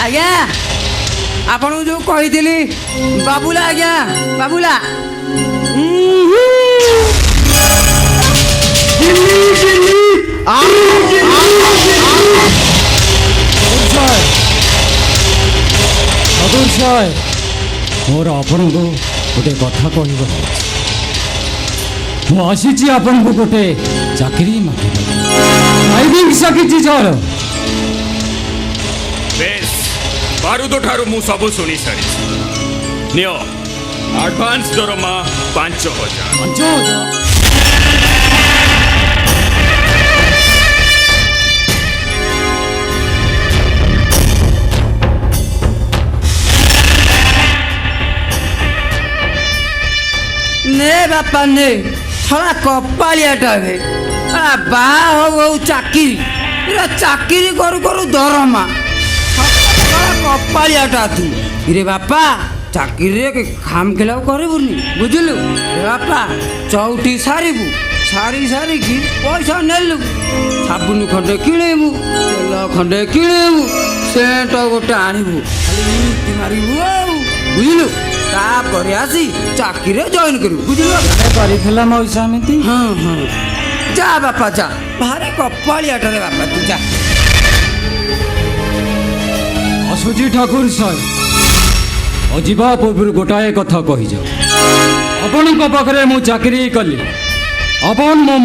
आज्ञा आपण जो कही बाबुला आज्ञा बाबुला मोर आपण को गोटे कथा कह आसी आपण को गोटे चाकरी ड्राइविंग शिखी सर बेस बारूद ठारू मु सब शुणी सारी नियो एडवांस दरमा 5,000 ने बापा ने थोड़ा कपालियाटा बाहा हो चाकरी चाकरी करू करू दरमा कपालियाटा तू रे बापा ଚାକିରିରେ ଖାମ ଖେଲାଉ କରିବୁନି ବୁଝିଲୁ ବାପା ଚଉଠି ସାରିବୁ ସାରିକି ପଇସା ନେଲୁ ସାବୁନ ଖଣ୍ଡେ କିଣିବୁ ତେଲ ଖଣ୍ଡେ କିଣିବୁ ସେଣ୍ଟ ଗୋଟେ ଆଣିବୁ ଖାଲି ଇତି ମାରିବୁ ଆଉ ବୁଝିଲୁ ତାପରେ ଆସି ଚାକିରିରେ ଜଏନ୍ କରିବୁ ବୁଝିଲୁ କରିଥିଲା ମଉସା ଏମିତି ହଁ ଯା ବାପା ଯା ଭାରି କପାଳିଆଟାରେ ବାପା ତୁ ଯା ଅସୁଚି ଠାକୁର ସାହେବ ଯିବା ପୂର୍ବରୁ ଗୋଟାଏ କଥା କହିଯାଉ ଆପଣଙ୍କ ପାଖରେ ମୁଁ ଚାକିରି କଲି ଆପଣ ମୋ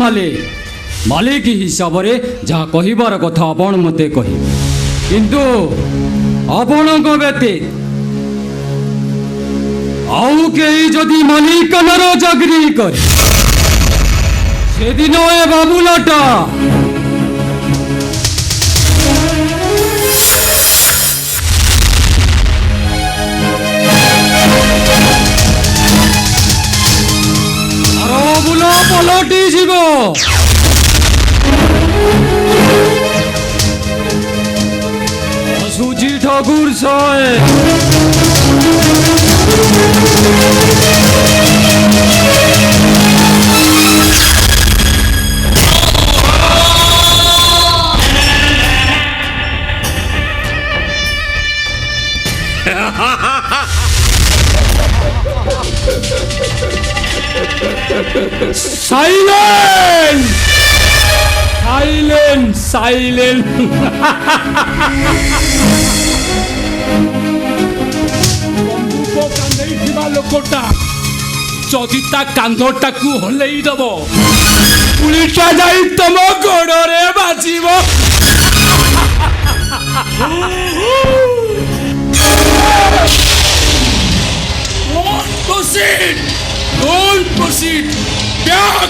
ମାଲିକ ହିସାବରେ ଯାହା କହିବାର କଥା ଆପଣ ମୋତେ କହିବେ କିନ୍ତୁ ଆପଣଙ୍କ ବ୍ୟତୀତ ଆଉ କେହି ଯଦି ମାଲିକାନାର ଚାକିରି করে সেদিন এ বাবুলাটা বাবুলা পলটি যাব অসুচি ঠাকুর সাহেব Silence! Silence! Silence! ବନ୍ଧୁକ କାନ୍ଦେଇଥିବା ଲୋକଟା ଯଦି ତା କାନ୍ଧଟାକୁ ହଲେଇ ଦବ ଗୁଳିଟା ଯାଇ ତମ ଗୋଡ଼ରେ ବାଜିବ Proceed! Don't proceed! Back!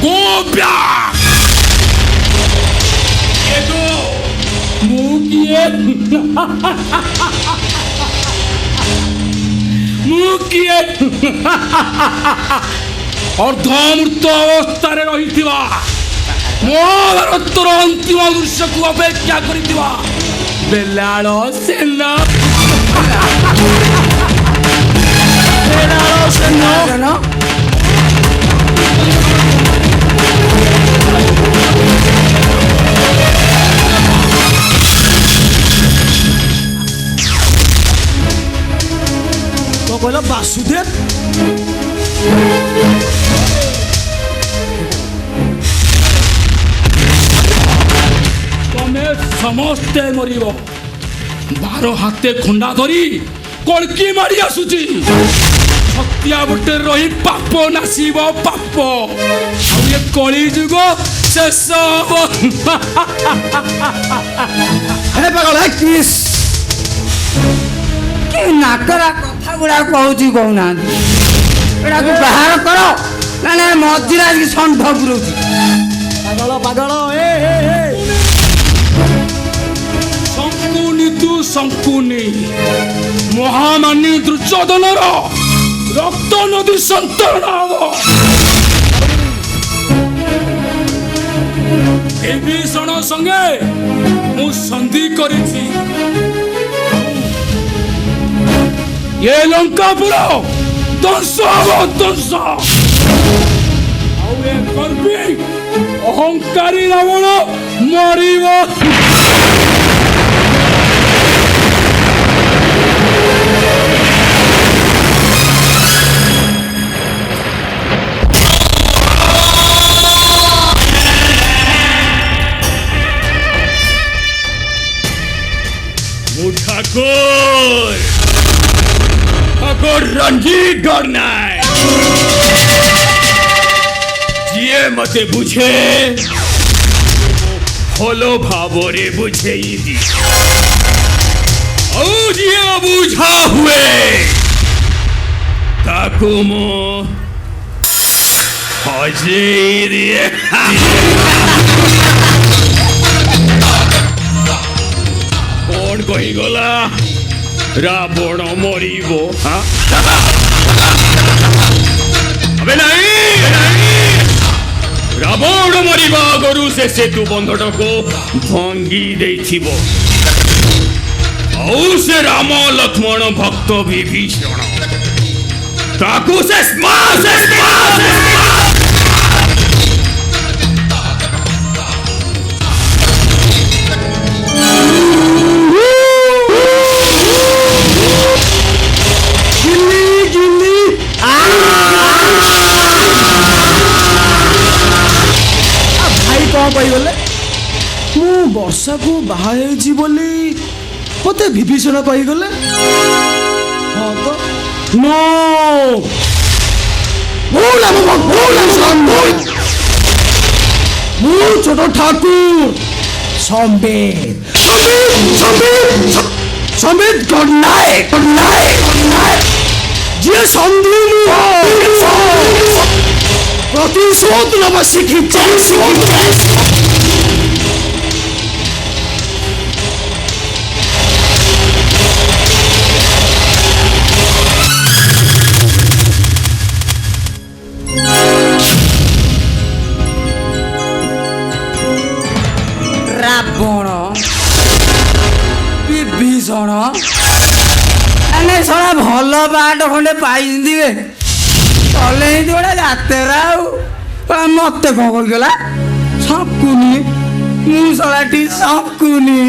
Go back! Ego! Mukiye! Mukiye! ଅର୍ଦ୍ଧମୂର୍ତ୍ତ ଅବସ୍ଥାରେ ରହିଥିବା ମହାଭାରତର ଅନ୍ତିମ ଦୃଶ୍ୟକୁ ଅପେକ୍ଷା କରିଥିବା ବେଲାଳ ସେନା তো কইল বাসুদেব ତମେ ସମସ୍ତେ ମରିବ ବାର ହାତେ ଖଣ୍ଡା ଧରି କଳକି ମାରି ଆସୁଛି ହତ୍ୟା ଗୋଟେ ରହି ପାପ ନାଶିବ ପାପ ଆଉ ଏ କଳି ଯୁଗ ଶେଷ ହବ କି ନାକରା କଥା ଗୁଡା କହୁଛି କହୁନାହାନ୍ତି ଏଟାକୁ ବାହାର କର ନା ମଝିରେ ଆସିକି ଷଣ୍ଢ ପୁରଉଛି ପାଗଳ ଶଙ୍କୁନି ତୁ ଶଙ୍କୁନି ମହାମାନି ଦୁର୍ଯ୍ୟୋଧନର ରକ୍ତ ନଦୀ ସନ୍ତରଣ ହବ ବିଭୀଷଣ ସଙ୍ଗେ ମୁଁ ସନ୍ଧି କରିଛି ଏ ଲଙ୍କାପୁର ଧ୍ୱଂସ ହବ ଧ୍ୱଂସ ଆଉ ଏ ଗର୍ବୀ ଅହଙ୍କାରୀ ରାବଣ ମରିବ ঠাকুর রঞ্জিত গড়নাই যিয়ে মতে বুঝে ভালো ভাবরে বুঝেই দি ଆଉ ଯିଏ ବୁଝା ହୁଏ ତାକୁ ମୁଁ ହଜେଇ ଦିଏ କଣ କହିଗଲା ରାବଣ ମରିବ ଏବେ ନାଇଁ ରାବଣ ମରିବା ଆଗରୁ ସେ ସେତୁ ବନ୍ଧଟାକୁ ଭଙ୍ଗି ଦେଇଥିବ ଆଉ ସେ ରାମ ଲକ୍ଷ୍ମଣ ଭକ୍ତ ବିଭୀଷଣ ତାକୁ ସେ ଭାଇ କ'ଣ କହିଗଲେ ମୁଁ ବର୍ଷାକୁ ବାହା ହେଇଛି ବୋଲି ମତେ ବିଭୀଷଣ କହିଗଲେ ହଁ ତ नो छोट ठाकुर संबित गुड नाइट जे सन्धि प्रतिशोध नब शिखिचे ରାବଣ ବିଭୀଷଣ ମାନେ ଶଳା ଭଲ ବାଟ ଖଣ୍ଡେ ପାଇଥିବେ ଚଲେଇ ଗୋଟେ ଯାତେରା ଆଉ ମତେ କ'ଣ କହିଗଲା ଶଙ୍କୁନି ମୁଁ ଶଳାଟି ଶଙ୍କୁନି